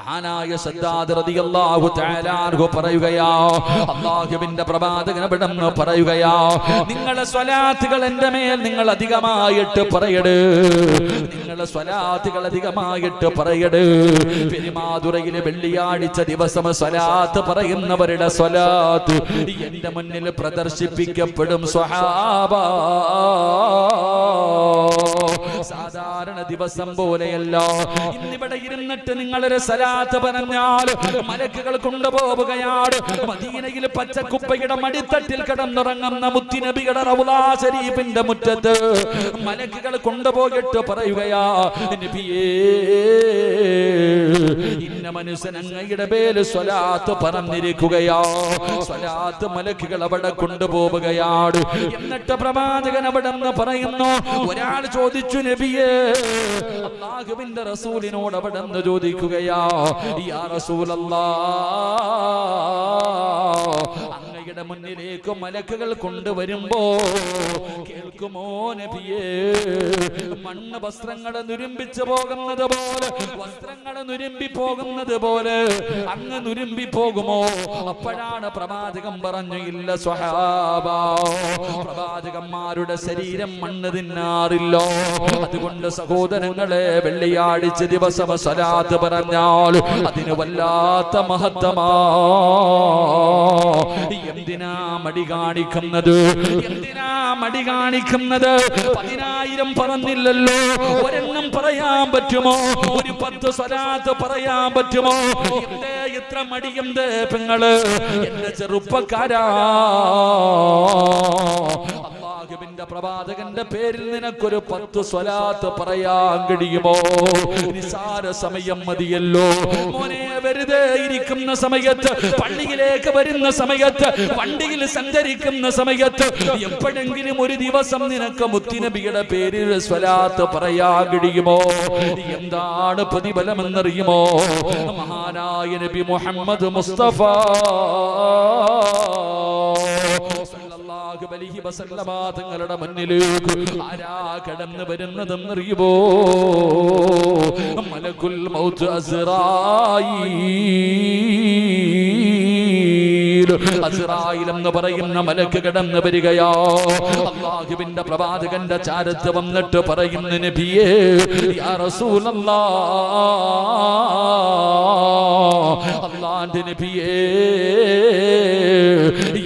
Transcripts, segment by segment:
മഹാനായ സദ്ദാദ് റളിയല്ലാഹു തആല അൻഹു പറയുകയാ, അല്ലാഹുവിന്റെ പ്രവാചകൻ അവിടുന്ന് പറയുകയാ, നിങ്ങളുടെ സ്വലാത്തുകൾ എൻ്റെ മേൽ നിങ്ങൾ അധികമായിട്ട് പറയട്, നിങ്ങളുടെ സ്വലാത്തുകൾ അധികമായിട്ട് പറയട്. പെരുമാതുറയിലെ വെള്ളിയാഴ്ച ദിവസം സ്വലാത്ത് പറയുന്നവരുടെ സ്വലാത്ത് എൻ്റെ മുന്നിൽ പ്രദർശിപ്പിക്കപ്പെടും സ്വഹാബ. സാധാരണ ദിവസം പോലെയല്ല. ഇന്നിവിടെ ഇരുന്നിട്ട് നിങ്ങളൊരു സലാത്ത് പറഞ്ഞാൽ മലക്കുകൾ കൊണ്ടുപോവുകയാണ്. മദീനയിൽ പച്ചക്കുപ്പയുടെ മടിത്തട്ടിൽ കിടന്നുറങ്ങുന്ന മുത്തുനബിയുടെ റൗളാ ശരീഫിന്റെ മുറ്റത്ത് മലക്കുകൾ കൊണ്ടുപോയിട്ട് പറയുകയാ, നബിയേ, ഇന്ന മനുഷ്യൻ അങ്ങയുടെ പേര് സ്വലാത്ത് പറഞ്ഞിരിക്കുകയാ. സ്വലാത്ത് മലക്കുകൾ അവിടെ കൊണ്ടുപോവുകയാണ്. എന്നിട്ട് പ്രവാചകൻ അവിടെ നിന്ന് പറയുന്നു, ഒരാൾ ചോദിച്ചു, നബിയേ, അല്ലാഹുവിന്റെ റസൂലിനോട് അവിടെ നിന്ന് ചോദിക്കുകയാ, യാ റസൂലല്ലാഹ്, അങ്ങയുടെ മുന്നിലേക്ക് മലക്കുകൾ കൊണ്ടുവരുമ്പോ കേൾക്കുമോ നബിയേ, മണ്ണ് വസ്ത്രങ്ങളെ നുരുമ്പിച്ചു പോകുന്നത് പോലെ, വസ്ത്രങ്ങളെ നുരുമ്പി പോകുന്നത് പോലെ അങ്ങ് നുരുമ്പി പോകുമോ? അപ്പോഴാണ് പ്രവാചകൻ പറഞ്ഞു, ഇല്ല സ്വഹാബ, പ്രവാചകന്മാരുടെ ശരീരം മണ്ണ് തിന്നാറില്ലോ. അതുകൊണ്ട് സഹോദരങ്ങളെ, വെള്ളിയാഴ്ച ദിവസം സ്വലാത്ത് പറഞ്ഞാൽ അതിന് വല്ലാത്ത മഹത്വമാ. എന്തിനാ മടി കാണിക്കുന്നത്? എന്തിനാ മടി കാണിക്കുന്നത്? 10,000 പറഞ്ഞില്ലല്ലോ, ഒരെണ്ണം പറയാൻ പറ്റുമോ? ഒരു 10 സ്വലാത്ത് പറയാൻ പറ്റുമോ? എന്തേ ഇത്ര മടി? എന്തേ പെങ്ങള്? എന്റെ ചെറുപ്പക്കാരാ, അല്ലാഹുവിന്റെ പ്രവാചകന്റെ പേരിൽ നിനക്കൊരു 10 സ്വലാത്ത് പറയാൻ കഴിയുമോ? നിസാര സമയം മതിയല്ലോ മോനെ. വെറുതെ ഇരിക്കുന്ന സമയത്ത്, പള്ളിയിലേക്ക് വരുന്ന സമയത്ത്, വണ്ടിയിൽ സഞ്ചരിക്കുന്ന സമയത്ത്, എപ്പോഴെങ്കിലും ഒരു ദിവസം നിനക്ക് മുത്തുനബിയുടെ പേരിൽ സ്വലാത്ത് പറയാൻ കഴിയുമോ? എന്താണ് പ്രതിഫലമെന്നറിയുമോ? മഹാനായ നബി മുഹമ്മദ് മുസ്തഫ സല്ലല്ലാഹു അലൈഹി വസല്ലമ തങ്ങളുടെ മുന്നിലേക്ക് ആരാ കടന്നു വരുന്നതെന്നറിയുമോ? മലക്കുൽ മൗത്ത് അസ്റായീൽ എന്ന് പറയുന്ന മലക്ക് കടന്നു വരികയോ. അല്ലാഹുവിന്റെ പ്രവാചകന്റെ ചാരത്ത് വന്നിട്ട് പറയുന്നു, നബിയേ, യാ റസൂലല്ലാഹ്, അല്ലാഹുവിന്റെ നബിയേ,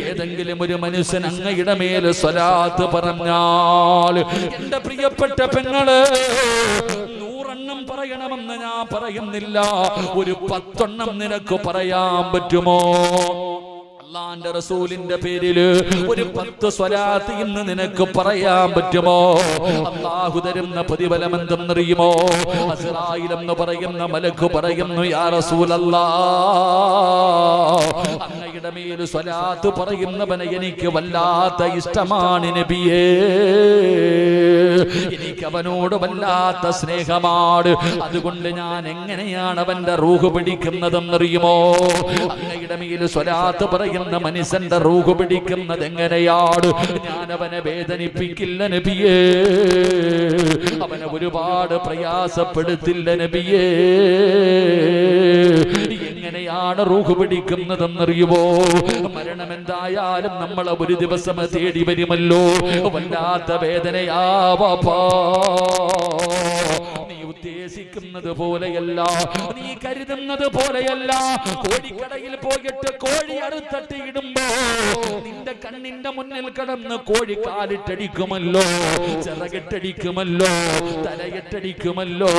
ഏതെങ്കിലും ഒരു മനുഷ്യൻ അങ്ങയുടെ മേൽ സ്വലാത്ത് പറഞ്ഞാൽ, എന്റെ പ്രിയപ്പെട്ട പെങ്ങള്, 100 പറയണമെന്ന് ഞാൻ പറയുന്നില്ല, ഒരു 10 നിനക്ക് പറയാൻ പറ്റുമോ? അല്ലാഹുവിന്റെ റസൂലിന്റെ പേരില് ഒരു 10 സ്വലാത്ത് ഇന്ന് നിനക്ക് പറയാൻ പറ്റുമോ? അല്ലാഹു തരുന്ന പ്രതിഫലം എന്തെന്നറിയുമോ? അസ്റായീൽ എന്ന് പറയുന്ന മലക്ക് പറയുന്നു, യാ റസൂലല്ലാഹ്, അങ്ങയുടെ മേൽ സ്വലാത്ത് പറയുന്നവനെ എനിക്ക് വല്ലാത്ത ഇഷ്ടമാണ് നബിയേ, എനിക്ക് അവനോട് വല്ലാത്ത സ്നേഹമാണ്. അതുകൊണ്ട് ഞാൻ എങ്ങനെയാണ് അവന്റെ റൂഹ് പിടിക്കുന്നതെന്നറിയുമോ? അങ്ങയുടെ മേൽ സ്വലാത്ത് പറയുന്ന മനുഷ്യന്റെ റൂഹ് പിടിക്കുന്നത് എങ്ങനെയാണ്? ഞാൻ അവനെ വേദനിപ്പിക്കില്ല നബിയേ, അവനെ ഒരുപാട് പ്രയാസപ്പെടുത്തില്ല നബിയേ. എങ്ങനെയാണ് റൂഹ് പിടിക്കുന്നതെന്നറിയുമോ? മരണം എന്തായാലും നമ്മളെ ഒരു ദിവസം തേടി വരുമല്ലോ. വല്ലാത്ത വേദനയാവാ. നീ ഉദ്ദേശിക്കുന്നത് പോലെയല്ല, നീ കരുതുന്നത് പോലെയല്ല. കോഴിക്കടയിൽ പോയിട്ട് കോഴി അറുത്തട്ടി ഇടുമ്പോ നിന്റെ കണ്ണിന്റെ മുന്നിൽ കിടന്ന് കോഴി കാലിട്ടടിക്കുമല്ലോ, ചിറകിട്ടടിക്കുമല്ലോ, തലയിട്ടടിക്കുമല്ലോ.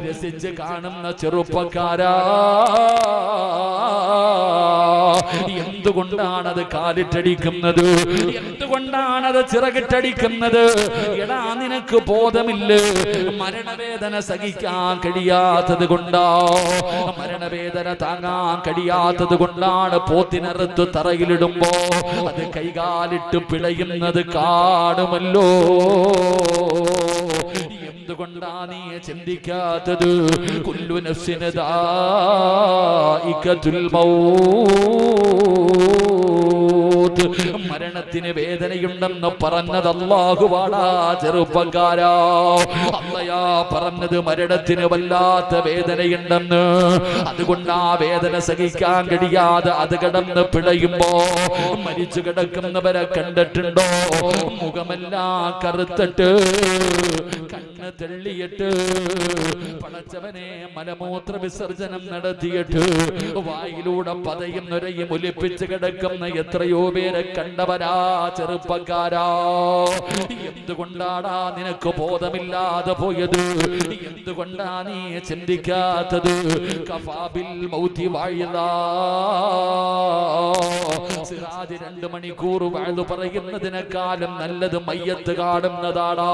രസിച്ച് കാണുന്ന ചെറുപ്പക്കാരാ, എന്തുകൊണ്ടാണത് കാലിട്ടടിക്കുന്നത്? എന്തുകൊണ്ടാണത് ചിറകിട്ടടിക്കുന്നത്? എടാ, നിനക്ക് ബോധമില്ല. മരണവേദന സഹിക്കാൻ കഴിയാത്തത് കൊണ്ടാ, മരണവേദന താങ്ങാൻ കഴിയാത്തത് കൊണ്ടാണ് പോത്തിനറുത്ത് തറയിലിടുമ്പോ അത് കൈകാലിട്ട് പിടയുന്നത് കാണുമല്ലോ. എന്തുകൊണ്ടാ നീ ചിന്തിക്കാത്തത്? കുല്ലു നഫ്സിൻ ദാഇഖത്തുൽ മൗത്ത്, മരണത്തിന് വേദനയുണ്ടെന്ന് പറഞ്ഞത് അല്ലാഹുവാടാ ചെറുപ്പക്കാരാ. അല്ലയാ പറഞ്ഞത് മരണത്തിന് വല്ലാത്ത വേദനയുണ്ടെന്ന്. അതുകൊണ്ട് ആ വേദന സഹിക്കാൻ കഴിയാതെ അത് കിടന്ന് പിടയുമ്പോ മരിച്ചു കിടക്കുന്നവരെ കണ്ടിട്ടുണ്ടോ? മുഖമെല്ലാം കറുത്തിട്ട് കണ്ണ് തെള്ളിയിട്ട് പടച്ചവനെ മലമൂത്ര വിസർജനം നടത്തിയിട്ട് വായിലൂടെ പതയും നുരയും ഒലിപ്പിച്ച് കിടക്കുന്ന എത്രയോ പേരെ കണ്ടവരാ ചെറുപ്പക്കാരാ. എന്തുകൊണ്ടാടാ നിനക്ക് ബോധമില്ലാതെ പോയത്? എന്തുകൊണ്ടാ നീ ചിന്തിക്കാത്തത്? കഫാബിൽ മൗതി വാഴിതാ. സിറാജ് 2 മണിക്കൂർ വാഴ്ന്നു പറയുന്നതിനേക്കാളും നല്ലത് മയ്യത്ത് കാണുന്നതാടാ.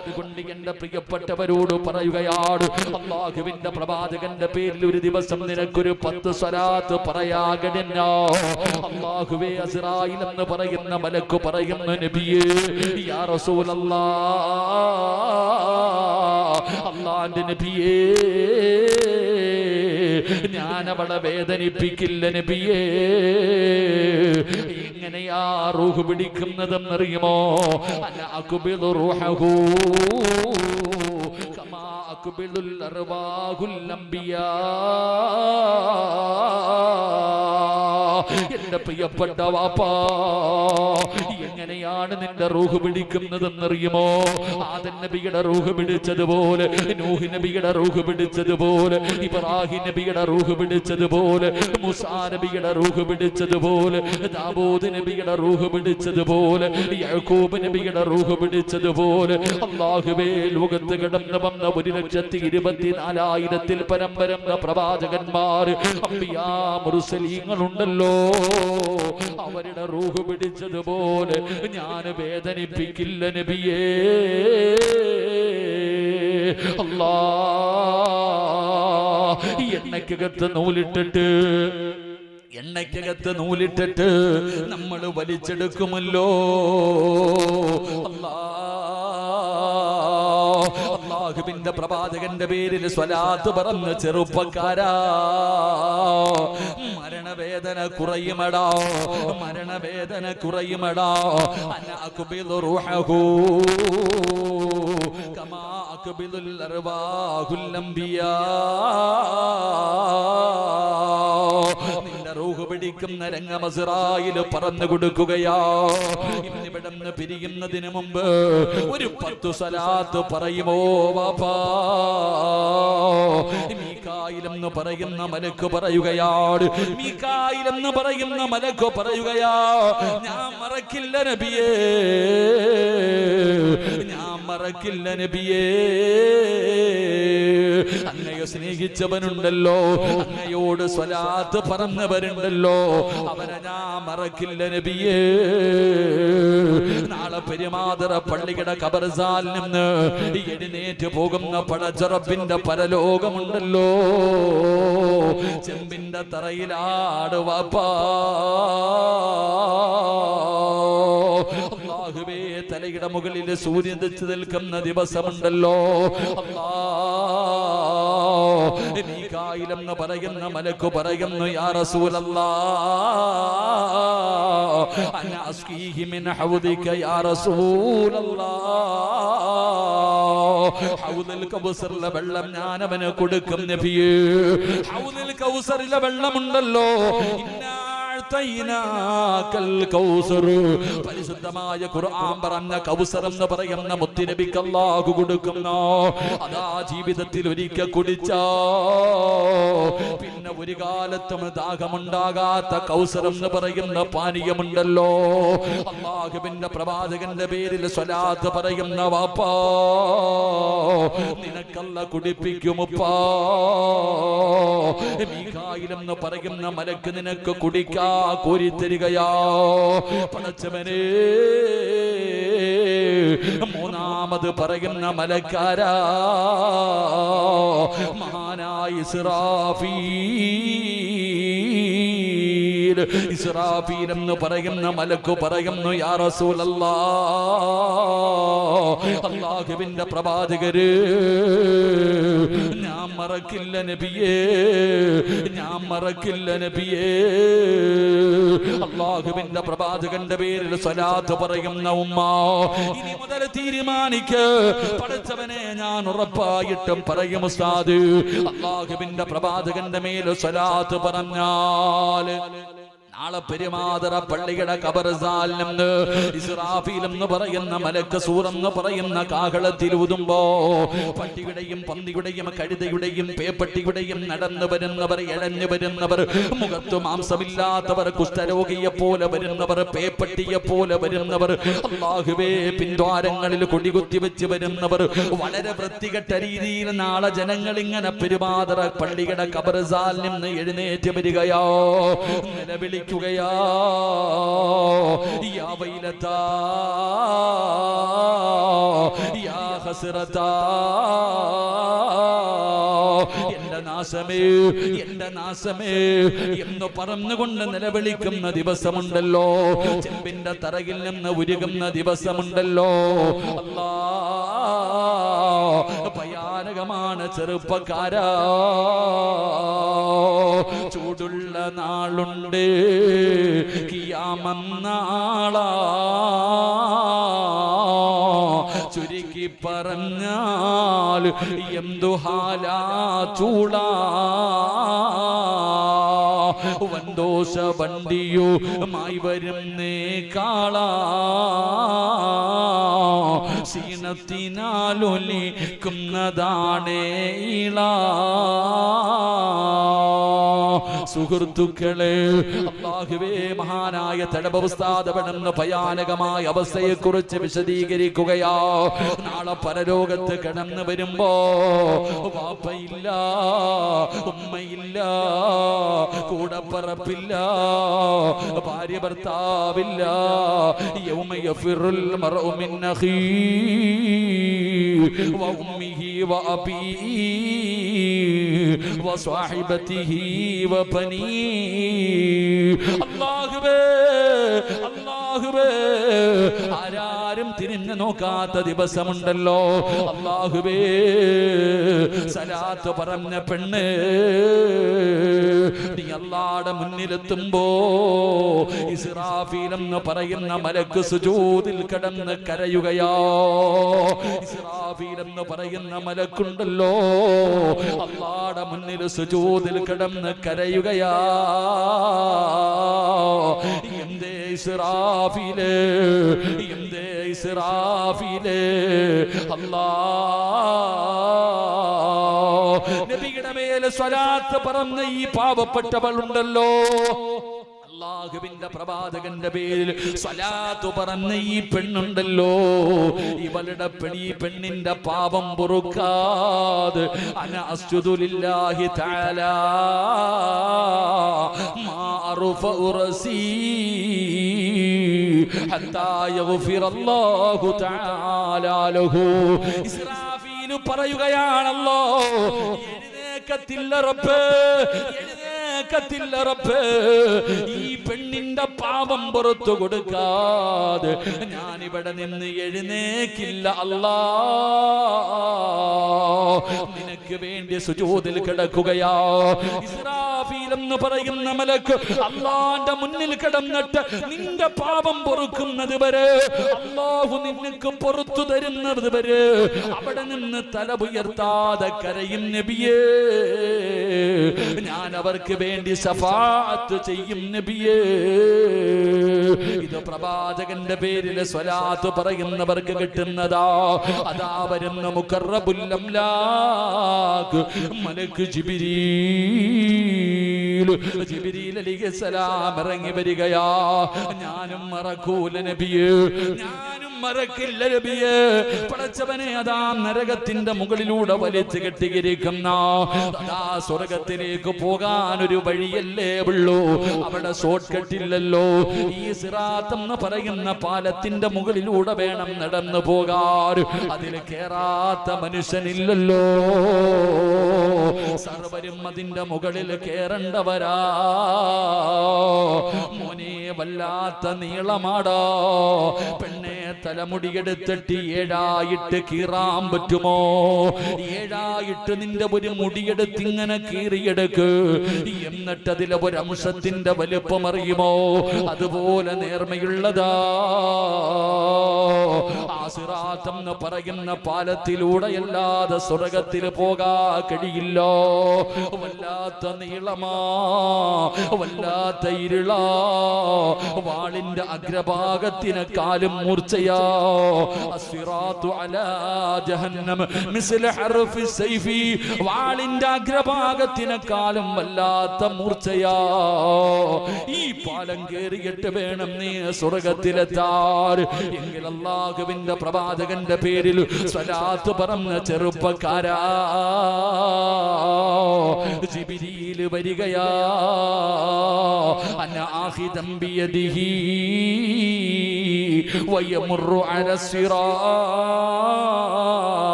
അതുകൊണ്ട് എന്റെ പ്രിയപ്പെട്ടവരോട് പറയുകയാണ്, അല്ലാഹുവിന്റെ പ്രവാചകന്റെ പേരിൽ ഒരു ദിവസം നിനക്കൊരു 10 സ്വലാത്ത് പറയാകടിഞ്ഞോ? അല്ലാഹുവേ, അസ്റായിൽ എന്ന് പറയുന്ന മലക്ക് പറയുന്നു, നബിയേ യാ റസൂലല്ലാഹ്, അല്ലാഹുവിന്റെ നബിയേ ഞാൻ അവളെ വേദനിപ്പിക്കില്ല നബിയേ. എങ്ങനെയാ റൂഹ് പിടിക്കുന്നതെന്നറിയുമോ? അന അഖ്ബിദു റൂഹഹു കമാ അഖ്ബിദുൽ അർവാഹുൽ അംബിയാ. എന്റെ പ്രിയപ്പെട്ട വാപ്പാ, എങ്ങനെയാണ് നിന്റെ റൂഹ് പിടിക്കുന്നതെന്നറിയുമോ? ആദം നബിയുടെ റൂഹ് പിടിച്ചതുപോലെ, നൂഹ് നബിയുടെ റൂഹ് പിടിച്ചതുപോലെ, ഇബ്രാഹിം നബിയുടെ റൂഹ് പിടിച്ചതുപോലെ, മൂസാ നബിയുടെ റൂഹ് പിടിച്ചതുപോലെ, ദാവൂദ് നബിയുടെ റൂഹ് പിടിച്ചതുപോലെ, യാക്കൂബ് നബിയുടെ റൂഹ് പിടിച്ചതുപോലെ. അല്ലാഹുവേ, ലോകത്ത് കിടന്നു വന്ന 1,24,000 പരം പ്രവാചകന്മാർ, അംബിയാ മുർസലീങ്ങളുണ്ടല്ലോ, അവരുടെ റൂഹ് പിടിച്ചതുപോലെ ഞാൻ വേദനിപ്പിക്കില്ല നബിയേ. അല്ലാഹ്, എണ്ണയ്ക്കകത്ത് നൂലിട്ടിട്ട് നമ്മൾ വലിച്ചെടുക്കുമല്ലോ. അല്ലാഹുവിന്റെ പ്രവാചകന്റെ പേരിൽ സ്വലാത്ത് പറഞ്ഞ ചെറുപ്പക്കാരാ, മരണവേദന കുറയുമടാ, മരണവേദന കുറയുമടാ. അന അഖ്ബിദു റൂഹഹു കമാ അഖ്ബിദുൽ അർവാഹുൽ അംബിയാ. നിന്റെ റൂഹ് പിടിക്കുന്ന രംഗം അസ്റായിൽ പറഞ്ഞു കൊടുക്കുകയാ. ഇന്നിവിടുന്ന് പിരിയുന്നതിന് മുമ്പ് ഒരു 10 സ്വലാത്ത് പറയുമോ വാപ്പാ? മീകായിൽ എന്ന് പറയുന്ന മലക്ക് പറയുകയാണ്, മീകായിൽ എന്ന് പറയുന്ന മലക്ക് പറയുകയാ, ഞാൻ മറക്കില്ല നബിയേ, ഞാൻ മറക്കില്ല നബിയേ. അങ്ങയെ സ്നേഹിച്ചവനുണ്ടല്ലോ, അങ്ങയോട് സ്വലാത്ത് പറഞ്ഞവരുണ്ടല്ലോ, അവനെ ഞാൻ മറക്കില്ല നബിയേ. നാളെ പെരുമാതുറ പള്ളിയുടെ ഖബർസാൽ നിന്ന് എഴുന്നേറ്റ് പോകുന്ന പടച്ചറപ്പിന്റെ പരലോകമുണ്ടല്ലോ, ചെമ്പിന്റെ തറയിലാട് വാപ്പാ. അല്ലാഹുവേ, തലയുടെ മുകളിൽ സൂര്യൻ തെച്ചു നിൽക്കുന്ന ദിവസമുണ്ടല്ലോ. അല്ലാഹ്, മീകായിൽ എന്ന് പറയുന്ന മലക്ക് പറയുന്നു, യാ റസൂലല്ലാഹ് അന അസ്ഖീഹി മിൻ ഹൗദിക യാ റസൂലല്ലാഹ്. ഹൗദുൽ കൗസറിലെ വെള്ളം ഞാൻ അവന് കൊടുക്കും നബിയേ. ഹൗദുൽ കൗസറിലെ വെള്ളമുണ്ടല്ലോ, പരിശുദ്ധമായ ഖുർആൻ പറഞ്ഞ കൗസർ എന്ന് പറയുന്ന മുത്തുനബിക്ക് അല്ലാഹു കൊടുക്കുന്നു. അതാ ജീവിതത്തിൽ ഒരിക്കൽ കുടിച്ചാ പിന്നെ ഒരു കാലത്തും ദാഹമുണ്ടാകാത്ത കൗസർ എന്ന് പറയുന്ന പാനീയമുണ്ടല്ലോ. അല്ലാഹുവിന്റെ പ്രവാചകന്റെ പേരിൽ സ്വലാത്ത് പറയുന്ന വാപ്പാ, നിനക്കല്ല കുടിപ്പിക്കുമുപ്പാ. മീകായിൽ എന്ന് പറയുന്ന മലക്ക് നിനക്ക് കുടിക്കാ കോരിത്തരികയാ. പടച്ചവനെ, മൂന്നാമത് പറയുന്ന മലക്കാരാ, മഹാനായ ഇസ്രാഫീൽ. ജിബ്രീൽ ഇസ്രാഫീൽ എന്ന് പറയുന്ന മലക്ക് പറയുന്നു, യാ റസൂലല്ലാഹ്, അല്ലാഹുവിന്റെ പ്രവാചകരെ, ഞാൻ മറക്കില്ല നബിയേ, ഞാൻ മറക്കില്ല നബിയേ. അല്ലാഹുവിന്റെ പ്രവാചകന്റെ പേരിൽ സ്വലാത്ത് പറയുന്ന ഉമ്മ, ഇനി മുതൽ തീരുമാനിക്ക്, പടച്ചവനെ ഞാൻ ഉറപ്പായിട്ടും പറയും ഉസ്താദ്, അല്ലാഹുവിന്റെ പ്രവാചകന്റെ മേൽ സ്വലാത്ത് പറഞ്ഞാൽ നാളെ പെരുമാതറ പള്ളിയുടെ ഖബർസ്ഥാനിൽ നിന്ന് ഇസ്രാഫീൽ എന്ന് പറയുന്ന മലക്ക് സൂറെന്ന് പറയുന്ന കാഹളത്തിൽ ഊതുമ്പോ പട്ടിയുടെയും പന്നിയുടെയും കഴുതയുടെയും പേപ്പട്ടിയുടെയും നടന്നു വരുന്നവർ, ഇഴഞ്ഞു വരുന്നവർ, മുഖത്ത് മാംസമില്ലാത്തവർ, കുഷ്ഠരോഗിയെ പോലെ വരുന്നവർ, പേപ്പട്ടിയെ പോലെ വരുന്നവർ, അല്ലാഹുവേ പിൻദ്വാരങ്ങളിൽ കൊടികുത്തി വെച്ച് വരുന്നവർ, വളരെ വൃത്തികെട്ട രീതിയിൽ നാളെ ജനങ്ങൾ ഇങ്ങനെ പെരുമാതറ പള്ളിയുടെ ഖബർസ്ഥാനിൽ നിന്ന് എഴുന്നേറ്റ് വരികയോ, നിലവിളിക്കുകയോ, യാ വൈലതാ യാ ഹസ്രതാ, എന്റെ നാശമേ, എന്റെ നാശമേ എന്ന് പറഞ്ഞുകൊണ്ട് നിലവിളിക്കുന്ന ദിവസമുണ്ടല്ലോ, ചെമ്പിന്റെ തറയിൽ നിന്ന് ഉരുകുന്ന ദിവസമുണ്ടല്ലോ. അല്ലാഹ്, ഭയാനകമാണ് ചെറുപ്പക്കാരാ. ചൂടുള്ള നാളുണ്ട്, കിയാമന്നാളാ, ചുരുക്കി പറഞ്ഞാൽ എന്തു ഹാലാ ചൂടാ, വന്തോഷ വണ്ടിയുമായി വരുന്നേ കാളാ, ക്ഷീണത്തിനാലൊലിക്കുന്നതാണേ ഇളാ. സുഹൃത്തുക്കളെ, അല്ലാഹുവേ, മഹാനായ തഅബ ഉസ്താദ് പെടുന്ന ഭയാനകമായ അവസ്ഥയെ കുറിച്ച് വിശദീകരിക്കുകയാ. നാളെ പരലോകത്ത് കടന്നു വരുമ്പോ വാപ്പയില്ല, ഉമ്മയില്ല, കൂടപ്പറപ്പില്ല, ഭാര്യ ഭർത്താവില്ല. യൗമ യഫിറുൽ മർഉ മിൻ അഖീഹി വ ഉമ്മിഹി വ അബീഹി വ സ്വഹിബതിഹി വ ബനീഹി. അല്ലാഹുവേ, അല്ലാഹുവേ, ആരാരും തിരിഞ്ഞു നോക്കാത്ത ദിവസമുണ്ടല്ലോ. അല്ലാഹുവേ, സലാത്ത് പറഞ്ഞ പെണ്ണ് നീ അല്ലാഹുവിന്റെ മുന്നിലെത്തുമ്പോ ഇസ്രാഫീൽ എന്ന് പറയുന്ന മലക്ക് സുജൂദിൽ കിടന്ന് കരയുകയാ. ഇസ്രാഫീൽ എന്ന് പറയുന്ന മലക്കുണ്ടല്ലോ, അല്ലാഹുവിന്റെ മുന്നിൽ സുജൂദിൽ കിടന്ന് കരയുകയാ. എന്തേ ഇസ്രാഫീലേ, എന്തേ ഇസ്രാഫീലേ, അല്ലാഹ് നബിയുടെ മേൽ സ്വലാത്ത് പറഞ്ഞ ഈ പാവപ്പെട്ടവളുണ്ടല്ലോ, അല്ലാഹുവിന്റെ പ്രവാചകന്റെ പേരിൽ സ്വലാത്ത് പറഞ്ഞ ഈ പെണ്ണുണ്ടല്ലോ, ഇവളുടെ പെണ്ണിന്റെ പാപം പൊറുക്കാതെ അന അസ്ജുദു ലില്ലാഹി തആല മാ അർഫഉ റസീ ഹത്താ യഗ്ഫിറല്ലാഹു തആല ലഹു. ഇസ്രാഫീൽ പറയുകയാണല്ലോ, എഴുന്നേക്കത്തില്ല റബ്ബേ, എഴുന്നേക്കത്തില്ല റബ്ബേ, ഈ പെണ്ണിന്റെ പാപം പുറത്തു കൊടുക്കാതെ ഞാൻ ഇവിടെ നിന്ന് എഴുന്നേക്കില്ല അല്ലാഹ്. നിനക്ക് വേണ്ടി സുജൂദിൽ കിടക്കുകയാ. ഇസ്രാഫീൽ എന്ന് പറയുന്ന മലക്ക് അല്ലാഹുവിന്റെ മുന്നിൽ കിടന്നിട്ട് നിന്റെ പാപം പൊറുക്കുന്നത് വരെ, അല്ലാഹു നിനക്ക് പുറത്തു തരുന്നത് വരെ അവിടെ നിന്ന് തല ഉയർത്താതെ കരയും നബിയേ. ഞാൻ അവർക്ക് വേണ്ടി ശഫാഅത്ത് ചെയ്യും നബിയേ. ഇത് പ്രവാചകന്റെ പേരിൽ സ്വലാത്ത് പറയുന്നവർക്ക് കിട്ടുന്നതാ. അതാ വരുന്ന മുഖറബുൽ അംലാഖ് മലക്ക് ജിബ്രീൽ അലൈഹിസ്സലാം ഇറങ്ങി വരികയാ. ഞാനും മറക്കൂല നബിയേ, ഞാനും മറക്കില്ല നബിയേ. പടച്ചവനെ അതാ നരകത്തിന്റെ മുകളിലൂടെ വലിച്ചു കെട്ടിയിരിക്കുന്ന അതാ സ്വർഗത്തിലേക്ക് പോകാൻ ഒരു വഴിയല്ലേ ഉള്ളൂ. അവിടെ ഷോർട്ട് കട്ടില്ലല്ലോ. ഈ സിറാത്ത് എന്ന് പറയുന്ന പാലത്തിന്റെ മുകളിലൂടെ വേണം നടന്നു പോകാൻ. അതിൽ കേറാത്ത മനുഷ്യനില്ലല്ലോ. സർവരും അതിന്റെ മുകളിൽ കേറണ്ടവരാ. മോനെ വല്ലാത്ത നീളമാടാ. പെണ്ണെ തലമുടിയെടുത്തിട്ട് 7ആയിട്ട് കീറാൻ പറ്റുമോ? 7ആയിട്ട് നിന്റെ ഒരു മുടിയെടുത്ത് ഇങ്ങനെ കീറിയെടുക്ക്. എന്നിട്ട് അതിലെ ഒരു അംശത്തിന്റെ വലുപ്പം അറിയുമോ? അതുപോലെ നേർമയുള്ളതാ ആ സിറാത്ത് എന്ന് പറയുന്ന പാലത്തിലൂടെ അല്ലാതെ സ്വർഗത്തിൽ പോകാ കഴിയില്ല. വല്ലാത്ത നീളമാ, വല്ലാത്ത ഇരുളാ. വാളിന്റെ അഗ്രഭാഗത്തിനെക്കാളും മൂർച്ചയാ. അസ്സിറാത്തു അലാ ജഹന്നം മിസ്ല ഹർഫി സൈഫി. വാളിന്റെ അഗ്രഭാഗത്തിനെക്കാളും വല്ലാത്ത മൂർച്ചയാ. ഈ പാലം കേറിയിട്ട് വേണം നീ സ്വർഗത്തിലെത്താൻ. എങ്കിൽ അല്ലാഹുവിന്റെ പ്രവാചകന്റെ പേരിൽ സ്വലാത്ത് പറഞ്ഞ ചെറുപ്പക്കാരാ, ജിബ്രീൽ വരികയാ. അന ആഖിദം ബിയദിഹി വയമുറു അല സിറാത്ത്.